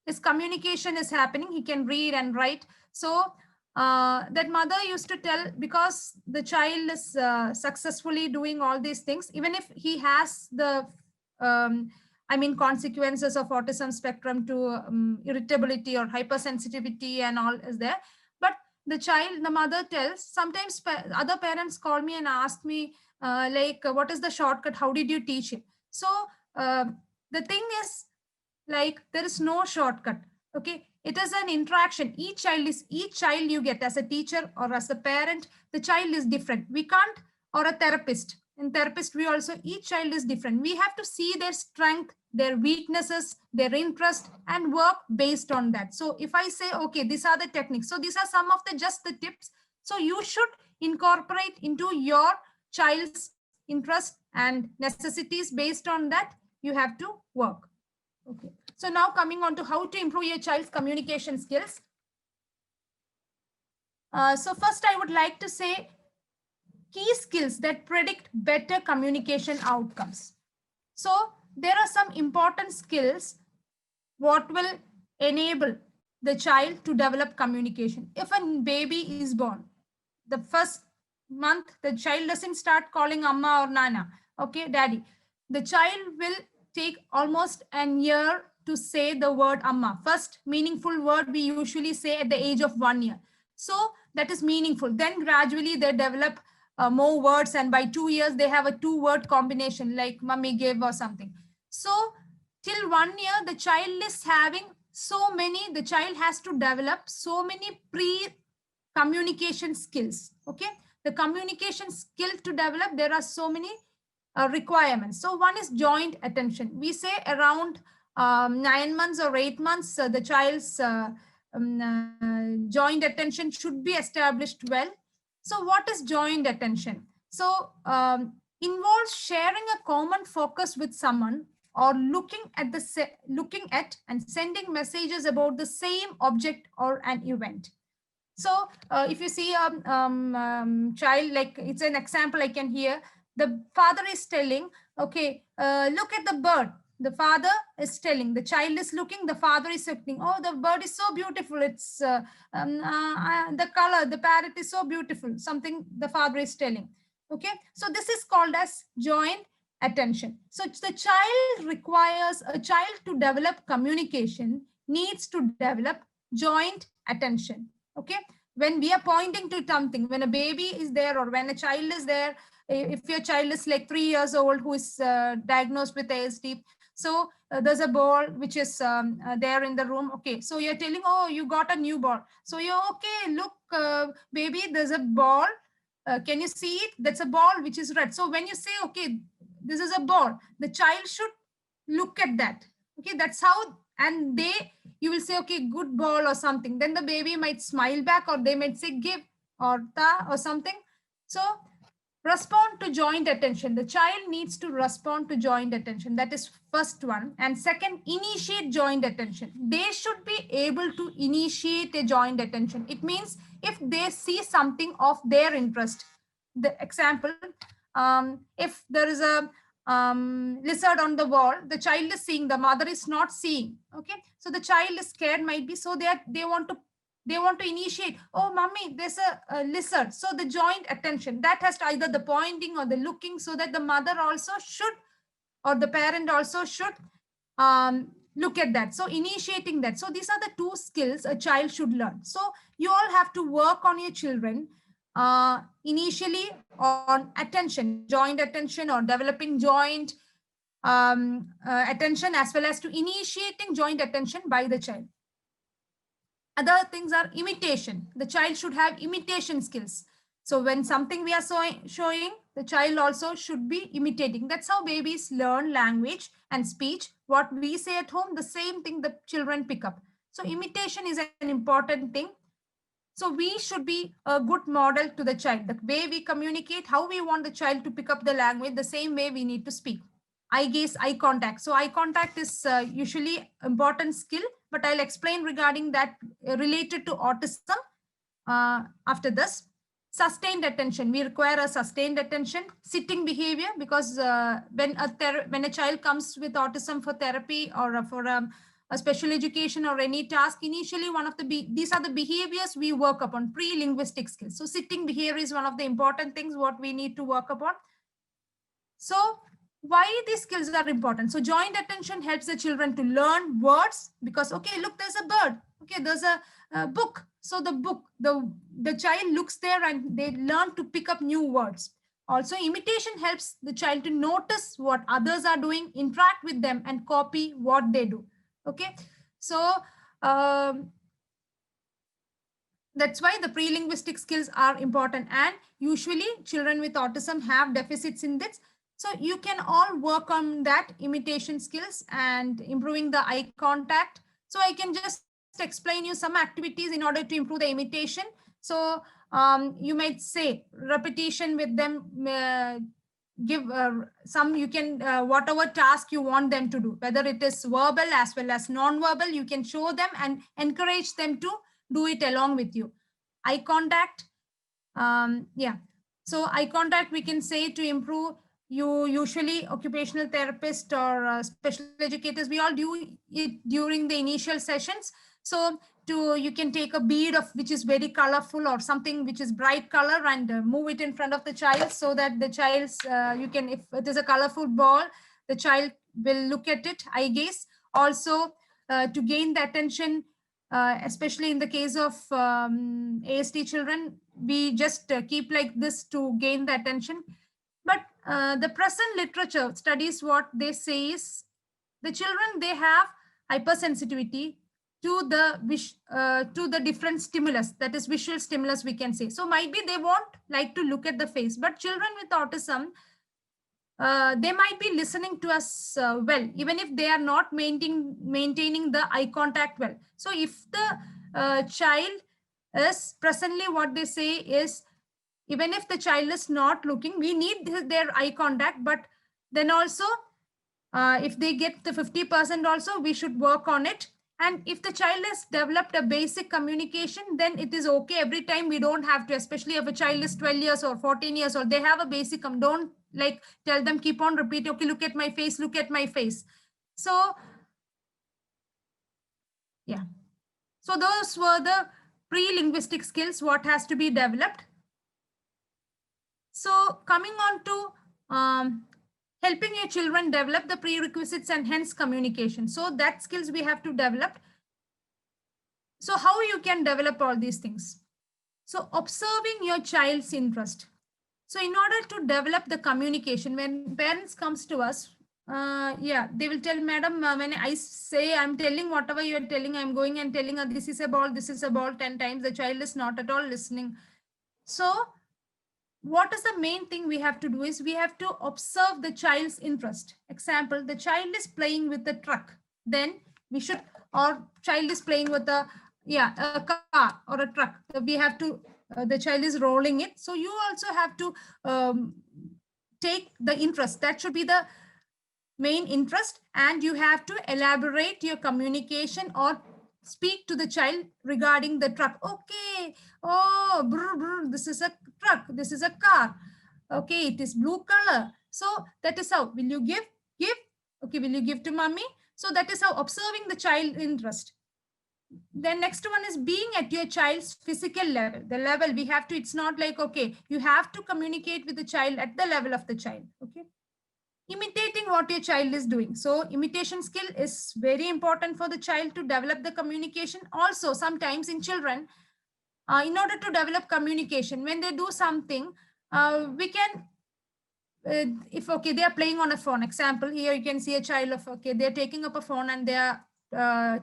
E: his communication is happening. He can read and write. So that mother used to tell, because the child is successfully doing all these things, even if he has the consequences of autism spectrum to irritability or hypersensitivity and all is there. But the mother tells, sometimes other parents call me and ask me, what is the shortcut? How did you teach him? So the thing is, there is no shortcut. Okay. It is an interaction. Each child you get as a teacher or as a parent, the child is different. We can't, or a therapist. In therapist, each child is different. We have to see their strength, their weaknesses, their interest, and work based on that. So if I say, okay, these are the techniques. So these are some of just the tips. So you should incorporate into your child's interest and necessities. Based on that, you have to work. Okay. So now coming on to how to improve your child's communication skills. So first I would like to say key skills that predict better communication outcomes. So there are some important skills what will enable the child to develop communication. If a baby is born, the first month, the child doesn't start calling Amma or Nana, okay, daddy. The child will take almost a year to say the word Amma. First meaningful word we usually say at the age of 1 year. So that is meaningful. Then gradually they develop more words, and by 2 years they have a 2-word combination like mummy gave or something. So till 1 year, the child is having the child has to develop so many pre-communication skills. Okay. The communication skill to develop, there are so many requirements. So one is joint attention. We say around 9 months or 8 months, the child's joint attention should be established well. So what is joint attention? So involves sharing a common focus with someone, or looking at and sending messages about the same object or an event. So if you see a child, it's an example I can hear. The father is telling, okay, look at the bird. The father is telling, the child is looking, the father is looking. Oh, the bird is so beautiful. It's the color, the parrot is so beautiful. Something the father is telling. Okay. So this is called as joint attention. So the child requires, a child to develop communication needs to develop joint attention. Okay. When we are pointing to something, when a baby is there or when a child is there, if your child is 3 years old who is diagnosed with ASD, so there's a ball which is there in the room. Okay, so you're telling, oh, you got a new ball. So you're okay, look, baby, there's a ball. Can you see it? That's a ball which is red. So when you say, okay, this is a ball, the child should look at that. Okay, that's how, and you will say, okay, good ball or something. Then the baby might smile back, or they might say give or ta or something. So respond to joint attention. The child needs to respond to joint attention. That is first one. And second, initiate joint attention. They should be able to initiate a joint attention. It means if they see something of their interest. The example, if there is a lizard on the wall. The child is seeing, the mother is not seeing. Okay, so the child is scared, might be, so they want to initiate. Oh, mommy, there's a lizard. So the joint attention that has to either the pointing or the looking, so that the mother also should, or the parent also should look at that. So initiating that. So these are the two skills a child should learn. So you all have to work on your children initially on attention, joint attention, or developing joint attention, as well as to initiating joint attention by the child. Other things are imitation. The child should have imitation skills. So when something we are showing, the child also should be imitating. That's how babies learn language and speech. What we say at home, the same thing the children pick up. So imitation is an important thing. So we should be a good model to the child. The way we communicate, how we want the child to pick up the language, the same way we need to speak. Eye gaze, eye contact. So eye contact is usually important skill, but I'll explain regarding that related to autism after this. Sustained attention. We require a sustained attention. Sitting behavior, because when a child comes with autism for therapy or for a special education or any task, initially one of these are the behaviors we work upon, pre-linguistic skills. So sitting behavior is one of the important things what we need to work upon. So why these skills are important? So joint attention helps the children to learn words, because, okay, look, there's a bird. Okay, there's a book. So the book, the child looks there and they learn to pick up new words. Also, imitation helps the child to notice what others are doing, interact with them, and copy what they do. Okay, so that's why the pre-linguistic skills are important. And usually children with autism have deficits in this. So you can all work on that imitation skills and improving the eye contact. So I can just explain you some activities in order to improve the imitation. So you might say repetition with them, give some, you can, whatever task you want them to do, whether it is verbal as well as non-verbal, you can show them and encourage them to do it along with you. Eye contact. Yeah. So eye contact, we can say to improve. You usually occupational therapists or special educators, we all do it during the initial sessions. So you can take a bead of which is very colorful or something which is bright color and move it in front of the child, so that the child's you can, if it is a colorful ball, the child will look at it, eye gaze. Also to gain the attention, especially in the case of ASD children, we just keep like this to gain the attention. But the present literature studies, what they say is the children, they have hypersensitivity to the different stimulus, that is visual stimulus, we can say. So might be they won't like to look at the face, but children with autism, they might be listening to us well, even if they are not maintaining the eye contact well. So if the child is presently, what they say is, even if the child is not looking, we need their eye contact, but then also if they get the 50% also, we should work on it. And if the child has developed a basic communication, then it is okay. Every time we don't have to, especially if a child is 12 years or 14 years old, they have a basic, don't like tell them, keep on repeating, okay, look at my face, look at my face. So yeah, so those were the pre-linguistic skills, what has to be developed. So coming on to helping your children develop the prerequisites and hence communication. So that skills we have to develop. So how you can develop all these things? So observing your child's interest. So in order to develop the communication, when parents comes to us, yeah, they will tell, madam, when I say I'm telling whatever you're telling, I'm going and telling her this is a ball 10 times, the child is not at all listening. So what is the main thing we have to do is we have to observe the child's interest. Example, the child is playing with the truck, then we should, or child is playing with a car or a truck, we have to, the child is rolling it. So you also have to take the interest. That should be the main interest, and you have to elaborate your communication or speak to the child regarding the truck. Okay, oh, brr, brr, this is a truck, this is a car. Okay, it is blue color. So that is how, will you give? Okay, will you give to mommy? So that is how observing the child interest. Then next one is being at your child's physical level. The level we have to, it's not like, okay, you have to communicate with the child at the level of the child. Okay. Imitating what your child is doing. So imitation skill is very important for the child to develop the communication. Also, sometimes in children, in order to develop communication, when they do something, we can, if, okay, they are playing on a phone. Example, here you can see a child of, okay, they're taking up a phone and they are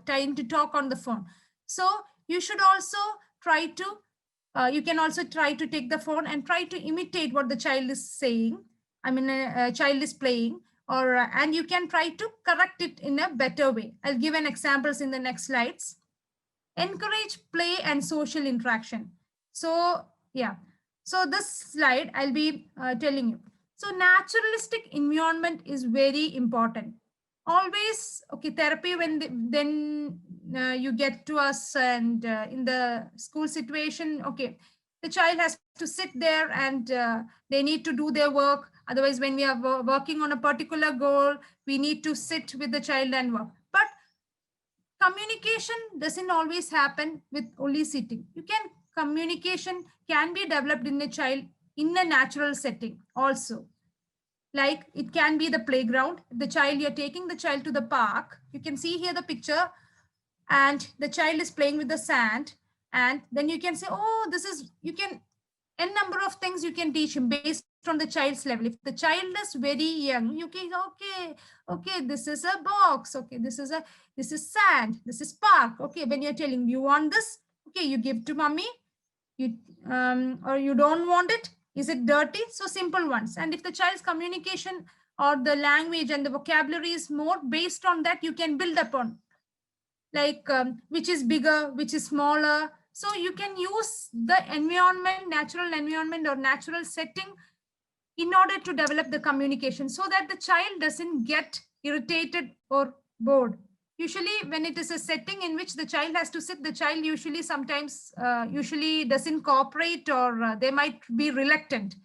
E: trying to talk on the phone. So you should also try to, you can also try to take the phone and try to imitate what the child is saying. I mean, a child is playing, or and you can try to correct it in a better way. I'll give an examples in the next slides. Encourage play and social interaction. So yeah, so this slide I'll be telling you. So naturalistic environment is very important. Always, okay, therapy when then you get to us, and in the school situation, okay, the child has to sit there and they need to do their work. Otherwise, when we are working on a particular goal, we need to sit with the child and work. But communication doesn't always happen with only sitting. Communication can be developed in a child in a natural setting also. Like it can be the playground. The child, you're taking the child to the park. You can see here the picture, and the child is playing with the sand. And then you can say, oh, this is, you can, n number of things you can teach him based on the child's level. If the child is very young, you can, okay, this is a box. Okay, this is sand. This is park. Okay, when you're telling, you want this? Okay, you give to mommy. You or you don't want it? Is it dirty? So simple ones. And if the child's communication or the language and the vocabulary is more, based on that, you can build upon. Like which is bigger, which is smaller. So you can use the environment, natural environment or natural setting in order to develop the communication, so that the child doesn't get irritated or bored. Usually when it is a setting in which the child has to sit, the child usually sometimes usually doesn't cooperate, or they might be reluctant.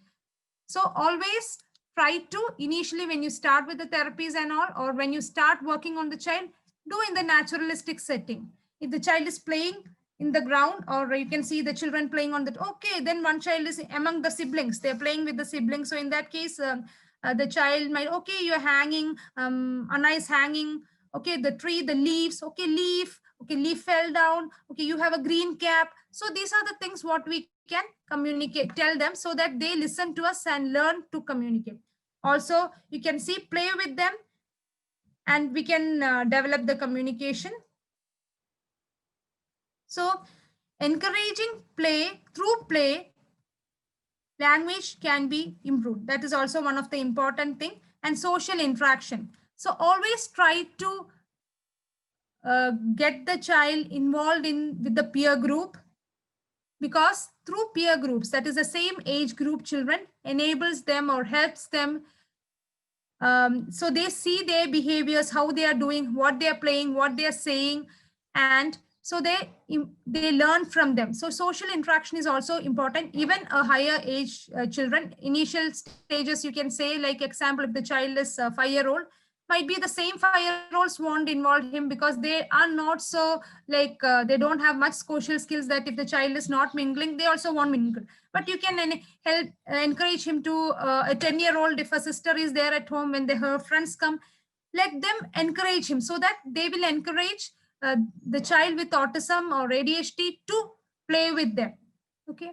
E: So always try to, initially when you start with the therapies and all, or when you start working on the child, do in the naturalistic setting. If the child is playing in the ground, or you can see the children playing on that, okay, then one child is among the siblings, they're playing with the siblings. So in that case, the child might, okay, you're hanging, a nice hanging, okay, the tree, the leaves, okay, leaf fell down, okay, you have a green cap. So these are the things what we can communicate, tell them, so that they listen to us and learn to communicate. Also, you can see, play with them, and we can develop the communication. So encouraging play, through play, language can be improved. That is also one of the important thing. And social interaction. So always try to get the child involved with the peer group, because through peer groups, that is the same age group children, enables them or helps them. So they see their behaviors, how they are doing, what they are playing, what they are saying, and so they learn from them. So social interaction is also important. Even a higher age children, initial stages, you can say, like example, if the child is 5-year-old, might be the same 5-year-olds won't involve him, because they are not so like they don't have much social skills, that if the child is not mingling, they also won't mingle. But you can help encourage him to a 10-year-old, if a sister is there at home, when her friends come, let them encourage him, so that they will encourage the child with autism or ADHD to play with them. Okay.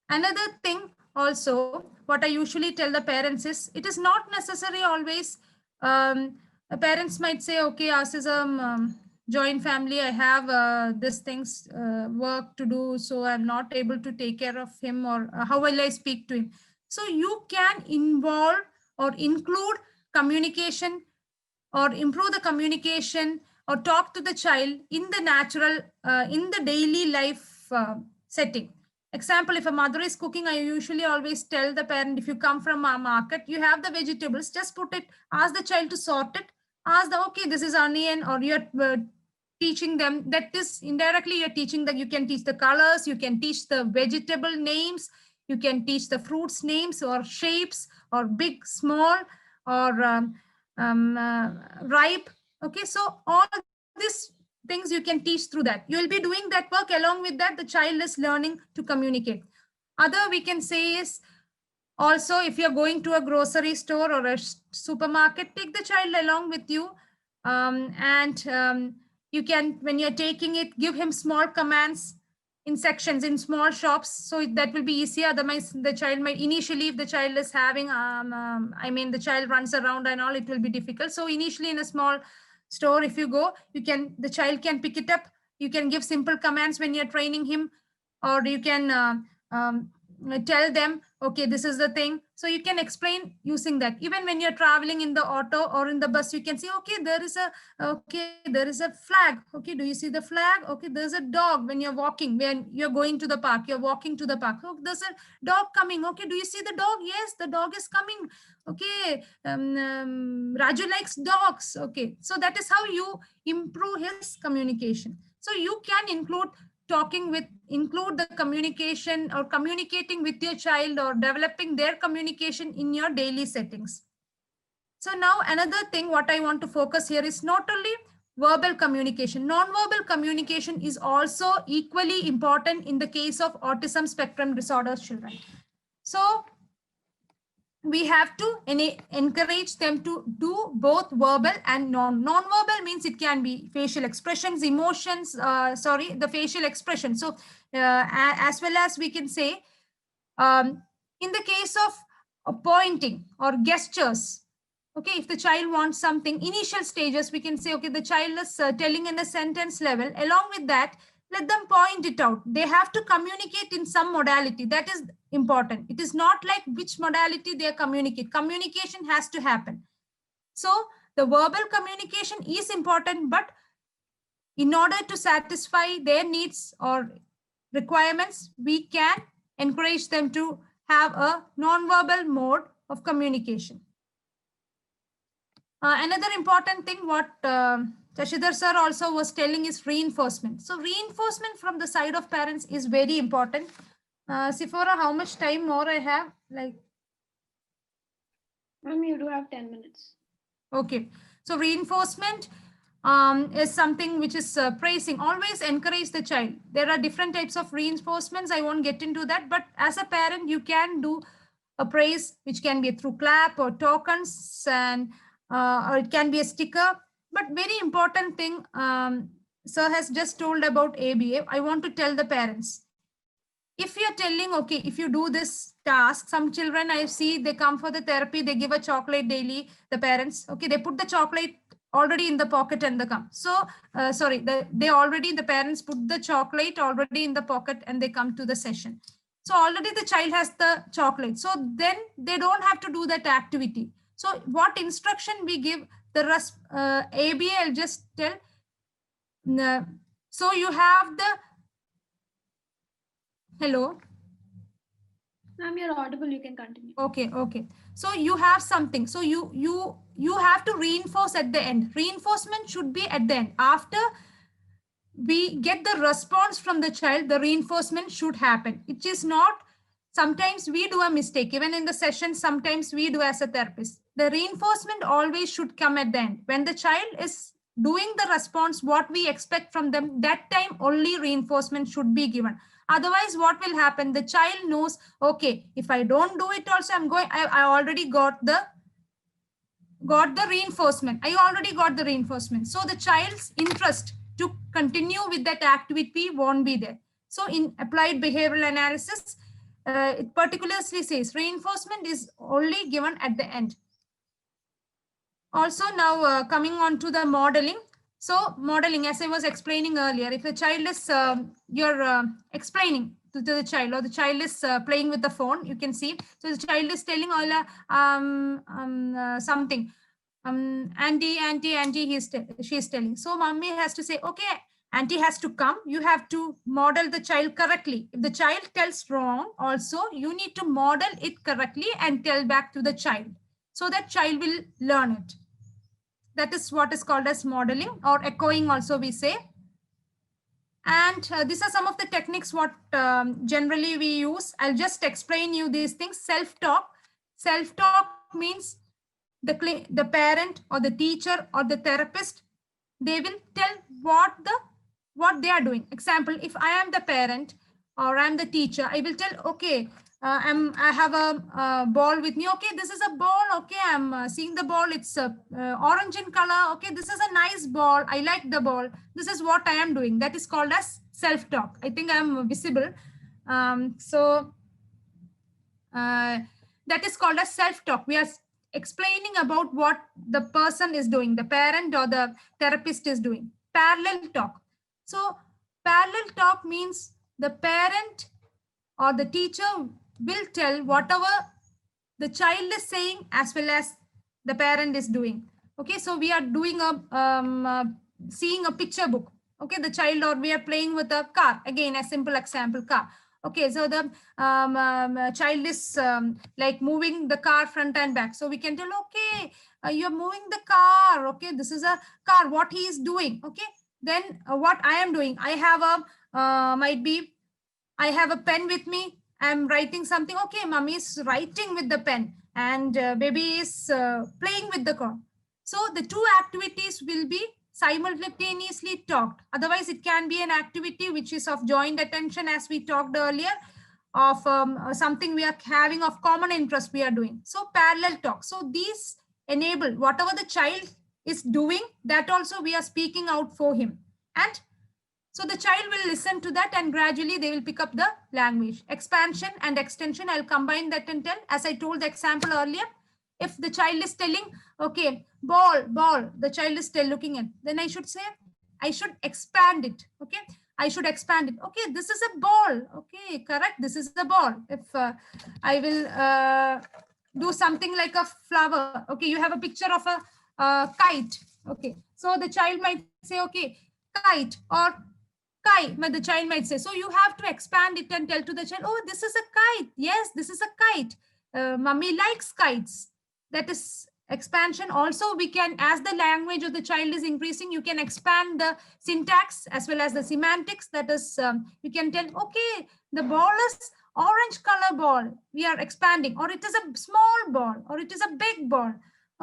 E: Another thing also, what I usually tell the parents is, it is not necessary always. Parents might say, okay, us is a joint family, I have this things work to do, so I'm not able to take care of him, or how will I speak to him? So you can involve or include communication, or improve the communication, or talk to the child in the natural, in the daily life setting. Example, if a mother is cooking, I usually always tell the parent, if you come from a market, you have the vegetables, just put it, ask the child to sort it, ask the, okay, this is onion, or you're teaching them, that is indirectly you're teaching that you can teach the colors, you can teach the vegetable names, you can teach the fruits names or shapes or big, small, or ripe. Okay, so all these things you can teach through that. You will be doing that work. Along with that, the child is learning to communicate. Other we can say is also, if you're going to a grocery store or a supermarket, take the child along with you. You can, when you're taking it, give him small commands in sections, in small shops, so that will be easier. Otherwise, the child might initially, if the child is having, the child runs around and all, it will be difficult. So initially in a small store, if you go, the child can pick it up. You can give simple commands when you're training him, or you can tell them, okay, this is the thing. So you can explain using that. Even when you're traveling in the auto or in the bus, you can say, okay, there is a flag. Okay, do you see the flag? Okay, there's a dog. When you're walking, when you're going to the park, you're walking to the park. Oh, there's a dog coming. Okay, do you see the dog? Yes, the dog is coming. Okay, Raju likes dogs. Okay, so that is how you improve his communication. So you can include the communication or communicating with your child or developing their communication in your daily settings. So now another thing what I want to focus here is not only verbal communication, non-verbal communication is also equally important in the case of autism spectrum disorders children. So we have to encourage them to do both verbal and non-verbal. Means it can be facial expressions, emotions, the facial expression. So as well as we can say, in the case of pointing or gestures, okay, if the child wants something, initial stages, we can say, okay, the child is telling in a sentence level. Along with that, let them point it out. They have to communicate in some modality. That is important. It is not like which modality they communicate. Communication has to happen. So the verbal communication is important, but in order to satisfy their needs or requirements, we can encourage them to have a non-verbal mode of communication. Another important thing what Shashidhar sir also was telling is reinforcement. So reinforcement from the side of parents is very important. Sephora, how much time more I have? Like,
A: Ma'am, you do have 10 minutes.
E: Okay. So reinforcement is something which is praising. Always encourage the child. There are different types of reinforcements. I won't get into that. But as a parent, you can do a praise, which can be through clap or tokens, and or it can be a sticker. But very important thing, sir has just told about ABA. I want to tell the parents. If you're telling, okay, if you do this task, some children I see, they come for the therapy, they give a chocolate daily, the parents, okay, they put the chocolate already in the pocket and they come. So, the parents put the chocolate already in the pocket and they come to the session. So already the child has the chocolate. So then they don't have to do that activity. So what instruction we give, the ABA, I'll just tell. So you have the, hello?
A: Ma'am, you're audible, you can continue.
E: Okay. So you have something. So you have to reinforce at the end. Reinforcement should be at the end. After we get the response from the child, the reinforcement should happen. It is not, sometimes we do a mistake. Even in the session, sometimes we do as a therapist. The reinforcement always should come at the end. When the child is doing the response, what we expect from them, that time only reinforcement should be given. Otherwise, what will happen? The child knows, okay, if I don't do it also, I already got the reinforcement. I already got the reinforcement. So the child's interest to continue with that activity won't be there. So in applied behavioral analysis, it particularly says reinforcement is only given at the end. Also now coming on to the modeling. So modeling, as I was explaining earlier, if the child is, you're explaining to the child, or the child is playing with the phone, you can see. So the child is telling Ola something. Auntie, she's telling. So mommy has to say, okay, auntie has to come. You have to model the child correctly. If the child tells wrong, also you need to model it correctly and tell back to the child. So that child will learn it. That is what is called as modeling, or echoing also we say. And these are some of the techniques what generally we use. I'll just explain you these things. Self-talk. Self-talk means the parent or the teacher or the therapist, they will tell what they are doing. Example, if I am the parent or I'm the teacher, I will tell, okay, I have a ball with me. Okay, this is a ball. Okay, I'm seeing the ball. It's orange in color. Okay, this is a nice ball. I like the ball. This is what I am doing. That is called as self-talk. I think I'm visible. So that is called as self-talk. We are explaining about what the person is doing, the parent or the therapist is doing. Parallel talk. So parallel talk means the parent or the teacher will tell whatever the child is saying as well as the parent is doing. Okay, so we are doing seeing a picture book. Okay, the child, or we are playing with a car. Again, a simple example, car. Okay, so the child is like moving the car front and back. So we can tell, okay, you're moving the car. Okay, this is a car. What he is doing. Okay, then what I am doing. I have a might be I have a pen with me. I'm writing something. Okay, mommy is writing with the pen, and baby is playing with the car. So the two activities will be simultaneously talked. Otherwise, it can be an activity which is of joint attention, as we talked earlier, of something we are having of common interest we are doing. So parallel talk. So these enable whatever the child is doing, that also we are speaking out for him. And so the child will listen to that, and gradually they will pick up the language. Expansion and extension, I'll combine that and tell. As I told the example earlier, if the child is telling, okay, ball, ball, the child is still looking at, then I should say, I should expand it. Okay, I should expand it. Okay, this is a ball. Okay, correct. This is the ball. If I will do something like a flower. Okay, you have a picture of a kite. Okay, so the child might say, okay, kite or kite, but the child might say. So you have to expand it and tell to the child, oh, this is a kite. Yes, this is a kite. Mummy likes kites. That is expansion. Also, we can, as the language of the child is increasing, you can expand the syntax as well as the semantics. That is, you can tell, okay, the ball is orange color ball. We are expanding, or it is a small ball, or it is a big ball.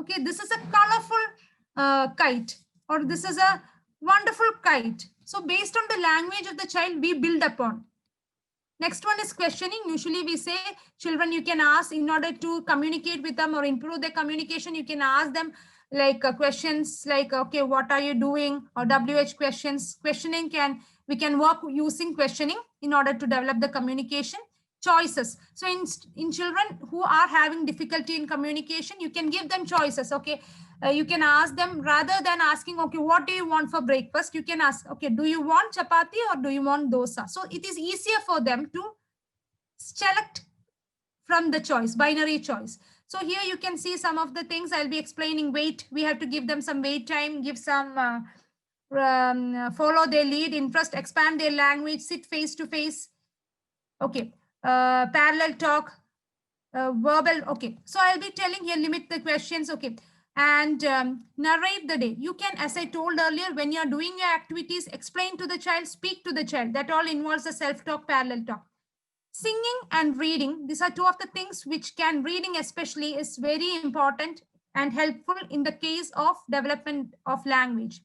E: Okay, this is a colorful kite, or this is a wonderful kite. So based on the language of the child, we build upon. Next one is questioning. Usually we say, children, you can ask in order to communicate with them or improve their communication. You can ask them like questions like, okay, what are you doing? Or WH questions. Questioning we can work using questioning in order to develop the communication. Choices. So in children who are having difficulty in communication, you can give them choices. Okay, you can ask them, rather than asking, okay, what do you want for breakfast? You can ask, okay, do you want chapati or do you want dosa? So it is easier for them to select from the choice, binary choice. So here you can see some of the things I'll be explaining. Wait, we have to give them some wait time, give some follow their lead, interest, expand their language, sit face to face. Okay, parallel talk, verbal. Okay, so I'll be telling here, limit the questions. Okay, and narrate the day. You can, as I told earlier, when you're doing your activities, explain to the child, speak to the child. That all involves a self-talk, parallel talk. Singing and reading, these are two of the things which reading especially is very important and helpful in the case of development of language.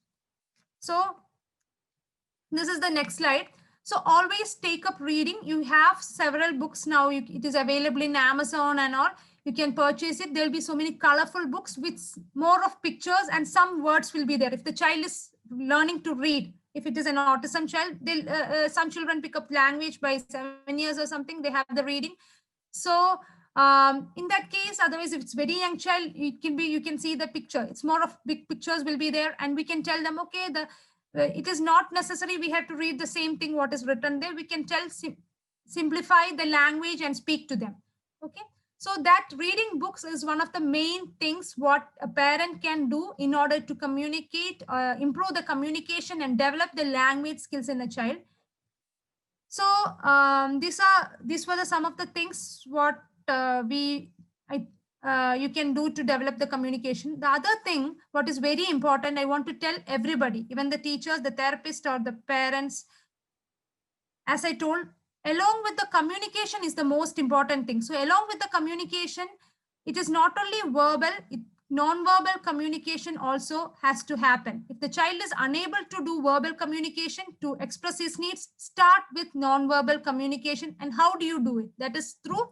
E: So this is the next slide. So always take up reading. You have several books now. It is available in Amazon and all. You can purchase it. There'll be so many colorful books with more of pictures, and some words will be there. If the child is learning to read, if it is an autism child, some children pick up language by 7 years or something. They have the reading. So in that case, otherwise, if it's very young child, it can be, you can see the picture. It's more of big pictures will be there, and we can tell them, okay, it is not necessary we have to read the same thing what is written there. We can simplify the language and speak to them. Okay, so that reading books is one of the main things what a parent can do in order to communicate, improve the communication and develop the language skills in a child. So these were some of the things what you can do to develop the communication. The other thing, what is very important, I want to tell everybody, even the teachers, the therapists, or the parents, as I told, along with the communication is the most important thing. So along with the communication, it is not only verbal, non-verbal communication also has to happen. If the child is unable to do verbal communication to express his needs, start with non-verbal communication. And how do you do it? That is through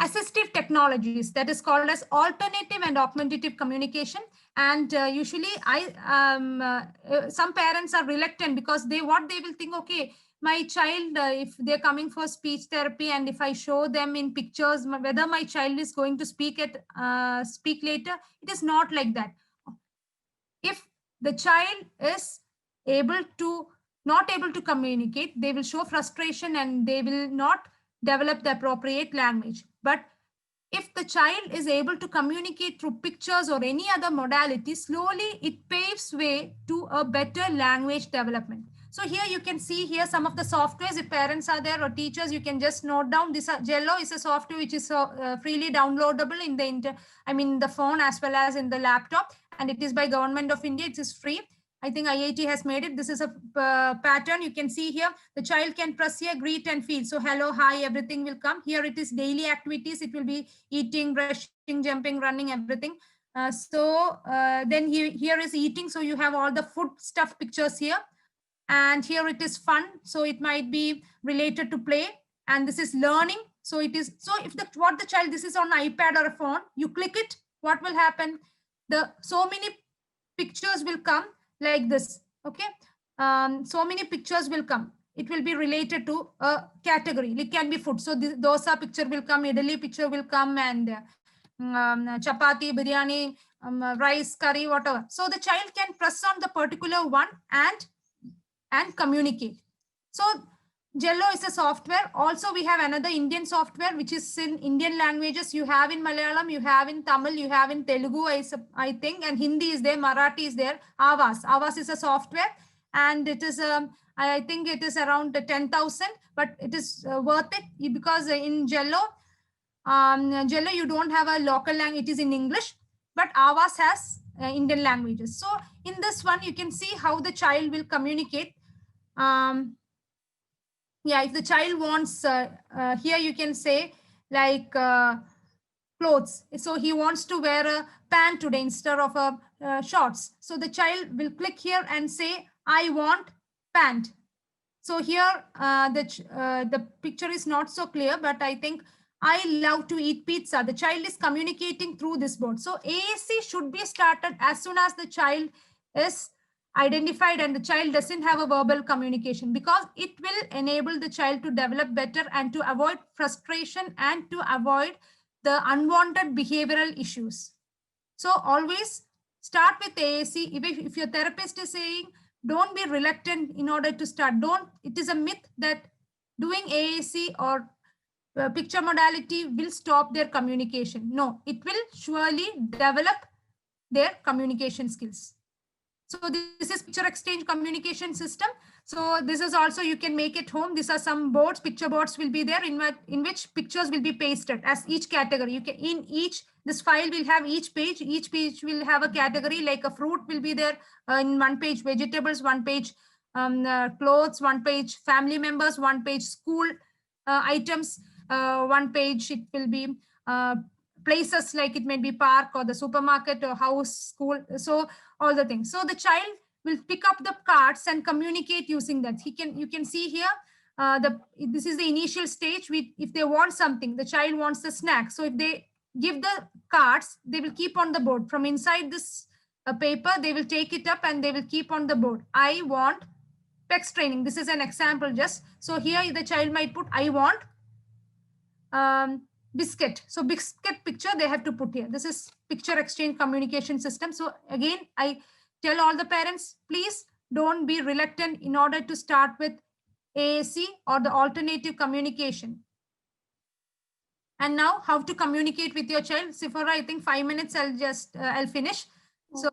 E: assistive technologies, that is called as alternative and augmentative communication. And usually some parents are reluctant because they will think, okay, my child, if they're coming for speech therapy, and if I show them in pictures whether my child is going to speak later, it is not like that. If the child is not able to communicate, they will show frustration and they will not develop the appropriate language. But if the child is able to communicate through pictures or any other modality, slowly it paves way to a better language development. So here you can see here some of the softwares. If parents are there or teachers, you can just note down. This Jello is a software which is freely downloadable in the phone as well as in the laptop, and it is by Government of India. It is free. I think IIT has made it. This is a pattern. You can see here, the child can press here, greet and feel. So hello, hi, everything will come. Here it is daily activities. It will be eating, brushing, jumping, running, everything. Then here is eating. So you have all the food stuff pictures here. And here it is fun. So it might be related to play. And this is learning. So it is, so if the child, this is on iPad or a phone, you click it, what will happen? So many pictures will come like this. Okay. So many pictures will come. It will be related to a category. It can be food. So dosa picture will come, idli picture will come, and chapati, biryani, rice, curry, whatever. So the child can press on the particular one and communicate. So Jello is a software. Also, we have another Indian software, which is in Indian languages. You have in Malayalam, you have in Tamil, you have in Telugu, I think, and Hindi is there, Marathi is there. Avas. Avas is a software, and it is, I think it is around 10,000, but it is worth it because in Jello, you don't have a local language. It is in English, but Avas has Indian languages. So in this one, you can see how the child will communicate. Yeah, if the child wants, here you can say like clothes. So he wants to wear a pant today instead of a shorts. So the child will click here and say, I want pant. So here the picture is not so clear, but I think I love to eat pizza. The child is communicating through this board. So AAC should be started as soon as the child is identified and the child doesn't have a verbal communication, because it will enable the child to develop better and to avoid frustration and to avoid the unwanted behavioral issues. So always start with AAC. If your therapist is saying, don't be reluctant in order to start. It is a myth that doing AAC or picture modality will stop their communication. No, it will surely develop their communication skills. So this is picture exchange communication system. So this is also, you can make it home. These are some boards, picture boards will be there in which pictures will be pasted as each category. You can, this file will have each page will have a category, like a fruit will be there in one page, vegetables, one page, clothes, one page, family members, one page, school items, one page, it will be places like it may be park or the supermarket or house, school. So all the things. So the child will pick up the cards and communicate using that. You can see here, this is the initial stage. If they want something, the child wants the snack. So if they give the cards, they will keep on the board. From inside this paper, they will take it up and they will keep on the board. I want PEX training. This is an example just. So here the child might put, I want biscuit. So biscuit picture they have to put here. This is picture exchange communication system. So again, I tell all the parents, please don't be reluctant in order to start with AAC or the alternative communication. And now how to communicate with your child. Sephora, I think 5 minutes, I'll finish. Okay. So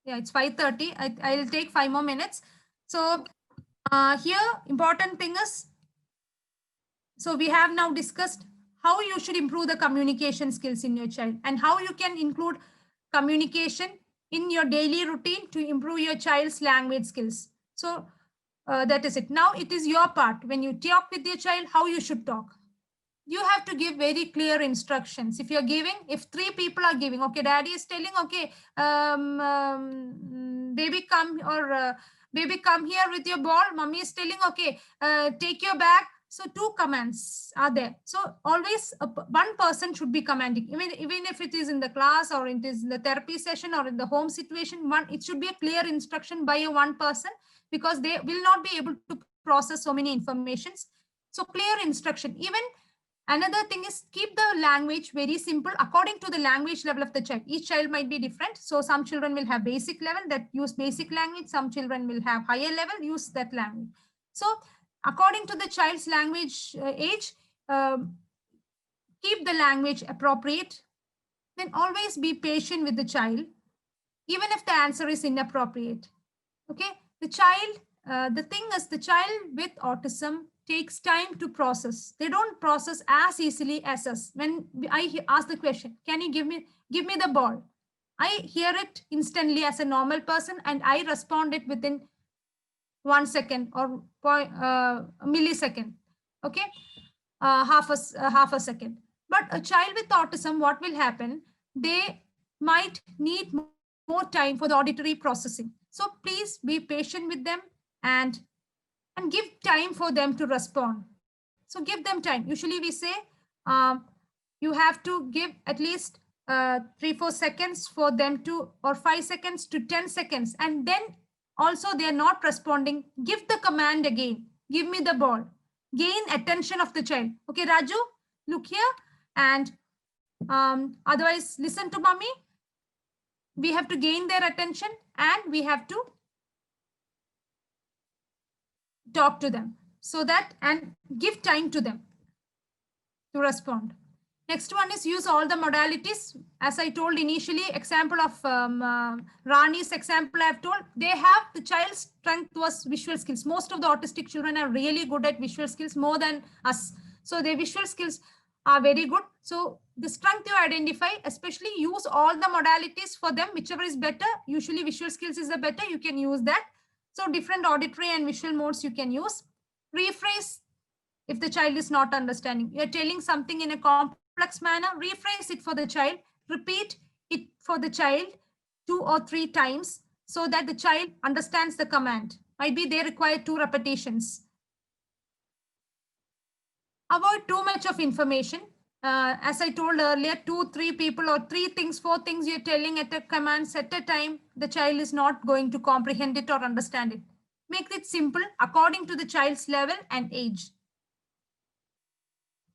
E: yeah, it's 5:30. I'll take 5 more minutes. So here important thing is, so we have now discussed how you should improve the communication skills in your child and how you can include communication in your daily routine to improve your child's language skills. So that is it. Now it is your part. When you talk with your child, how you should talk. You have to give very clear instructions. If you're giving, if 3 people are giving, okay, daddy is telling, okay, baby come, or baby come here with your ball. Mommy is telling, okay, take your bag. So 2 commands are there. So always one person should be commanding. Even if it is in the class, or it is in the therapy session, or in the home situation, it should be a clear instruction by a one person, because they will not be able to process so many informations. So clear instruction. Even another thing is, keep the language very simple according to the language level of the child. Each child might be different. So some children will have basic level that use basic language. Some children will have higher level, use that language. So according to the child's language age, keep the language appropriate. Then always be patient with the child, even if the answer is inappropriate. Okay, the child, the thing is, the child with autism takes time to process. They don't process as easily as us. When I ask the question, can you give me the ball? I hear it instantly as a normal person, and I respond it within 1 second or a millisecond. Okay, half a second. But a child with autism, what will happen? They might need more time for the auditory processing. So please be patient with them, and give time for them to respond. So give them time. Usually we say you have to give at least 3-4 seconds for them to, or 5 seconds to 10 seconds. And then also they are not responding, give the command again, give me the ball. Gain attention of the child. Okay, Raju, look here, and otherwise listen to mommy. We have to gain their attention, and we have to talk to them, so that, and give time to them to respond. Next one is use all the modalities. As I told initially, example of Rani's example I have told, they have, the child's strength was visual skills. Most of the autistic children are really good at visual skills, more than us. So their visual skills are very good. So the strength you identify, especially use all the modalities for them, whichever is better. Usually visual skills is the better, you can use that. So different auditory and visual modes you can use. Rephrase if the child is not understanding. You're telling something in a complex manner, rephrase it for the child. Repeat it for the child 2 or 3 times, so that the child understands the command. Might be they require 2 repetitions. Avoid too much of information. As I told earlier, 2-3 people or 3 things, 4 things you're telling at a command at a time, the child is not going to comprehend it or understand it. Make it simple according to the child's level and age.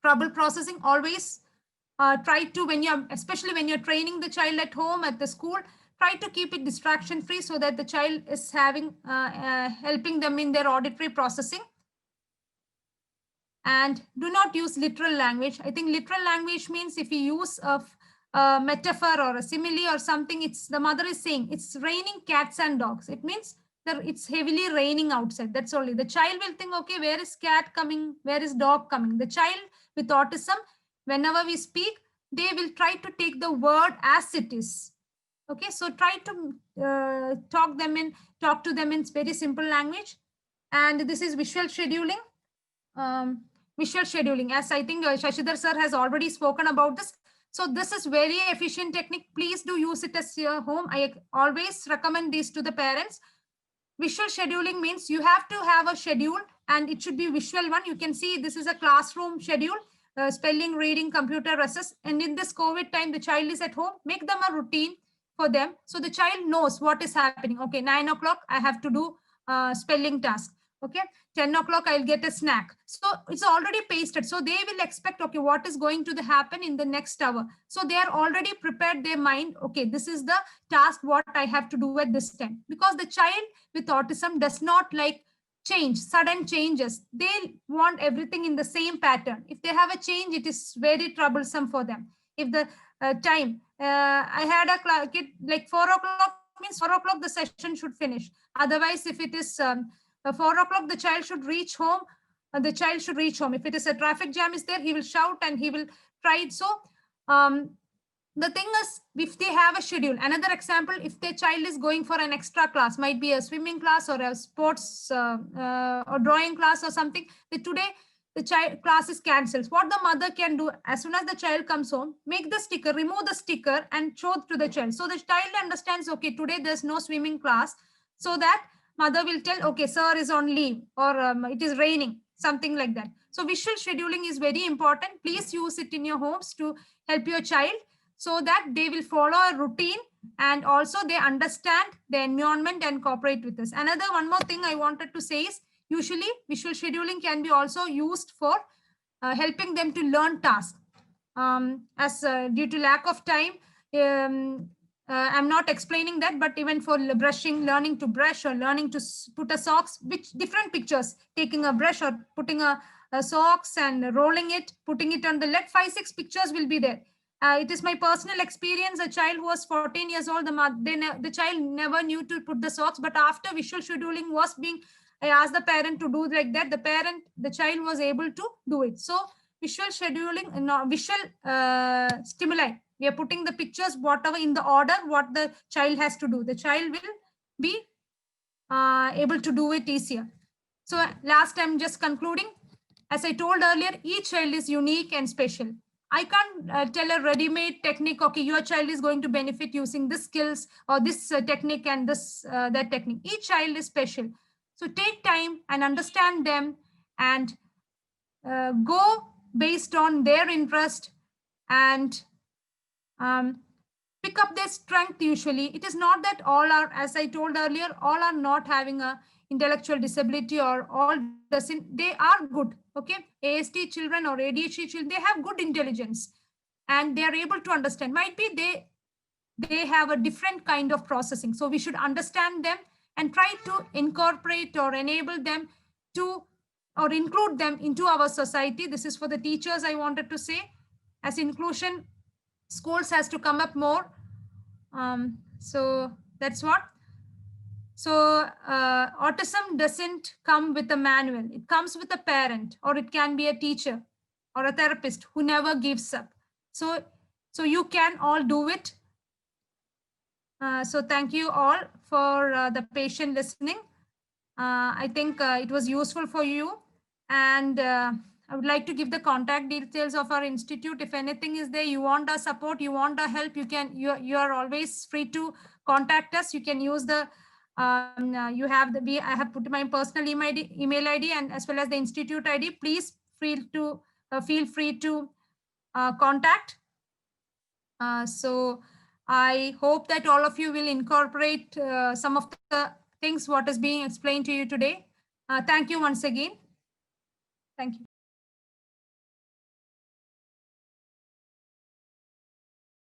E: Trouble processing, always try to, especially when you're training the child at home, at the school, try to keep it distraction free, so that the child is having helping them in their auditory processing. And do not use literal language. I think literal language means if you use a metaphor or a simile or something, it's, the mother is saying it's raining cats and dogs. It means that it's heavily raining outside. That's only. The child will think, okay, where is cat coming? Where is dog coming? The child with autism, whenever we speak, they will try to take the word as it is. Okay, so try to talk to them in very simple language. And this is visual scheduling. Visual scheduling, as I think Shashidhar sir has already spoken about this. So this is very efficient technique. Please do use it as your home. I always recommend this to the parents. Visual scheduling means you have to have a schedule, and it should be visual one. You can see this is a classroom schedule, spelling, reading, computer assess. And in this COVID time, the child is at home. Make them a routine for them, so the child knows what is happening. Okay, 9 o'clock, I have to do spelling task. Okay, 10 o'clock, I'll get a snack. So it's already pasted. So they will expect, okay, what is going to happen in the next hour. So they are already prepared their mind. Okay, this is the task, what I have to do at this time. Because the child with autism does not like change, sudden changes. They want everything in the same pattern. If they have a change, it is very troublesome for them. If the time, I had a kid like 4 o'clock means 4 o'clock the session should finish. Otherwise, if it is 4 o'clock, the child should reach home. The child should reach home. If it is a traffic jam is there, he will shout and he will try it. So the thing is, if they have a schedule, another example, if their child is going for an extra class, might be a swimming class or a sports or drawing class or something, that today the child class is cancelled. What the mother can do, as soon as the child comes home, make the sticker, remove the sticker and show it to the child. So the child understands, okay, today there's no swimming class. So that mother will tell, okay, sir is on leave, or it is raining, something like that. So visual scheduling is very important. Please use it in your homes to help your child, so that they will follow a routine and also they understand the environment and cooperate with us. One more thing I wanted to say is, usually visual scheduling can be also used for helping them to learn tasks. As due to lack of time, I'm not explaining that, but even for brushing, learning to brush or learning to put a socks, which different pictures, taking a brush or putting a socks and rolling it, putting it on the leg, 5-6 pictures will be there. It is my personal experience. A child who was 14 years old, the child never knew to put the socks, but after visual scheduling was being, I asked the parent to do like that. The child was able to do it. So visual scheduling, visual stimuli. We are putting the pictures, whatever in the order, what the child has to do. The child will be able to do it easier. So last, I'm just concluding. As I told earlier, each child is unique and special. I can't tell a ready-made technique, okay, your child is going to benefit using this skills or this technique and this that technique. Each child is special. So take time and understand them and go based on their interest and pick up their strength. Usually it is not that all are, as I told earlier, all are not having a intellectual disability or all doesn't, they are good. Okay, ASD children or ADHD children, they have good intelligence and they are able to understand. Might be they have a different kind of processing. So we should understand them and try to incorporate or enable them to, or include them into our society. This is for the teachers, I wanted to say. As inclusion, schools has to come up more. So that's what. So autism doesn't come with a manual. It comes with a parent, or it can be a teacher or a therapist who never gives up. So you can all do it. So thank you all for the patient listening. I think it was useful for you. And I would like to give the contact details of our institute. If anything is there, you want our support, you want our help, you are always free to contact us. You can use the I have put my personal email ID and as well as the institute ID. Please feel free to contact. So I hope that all of you will incorporate some of the things what is being explained to you today. Thank you once again. Thank you.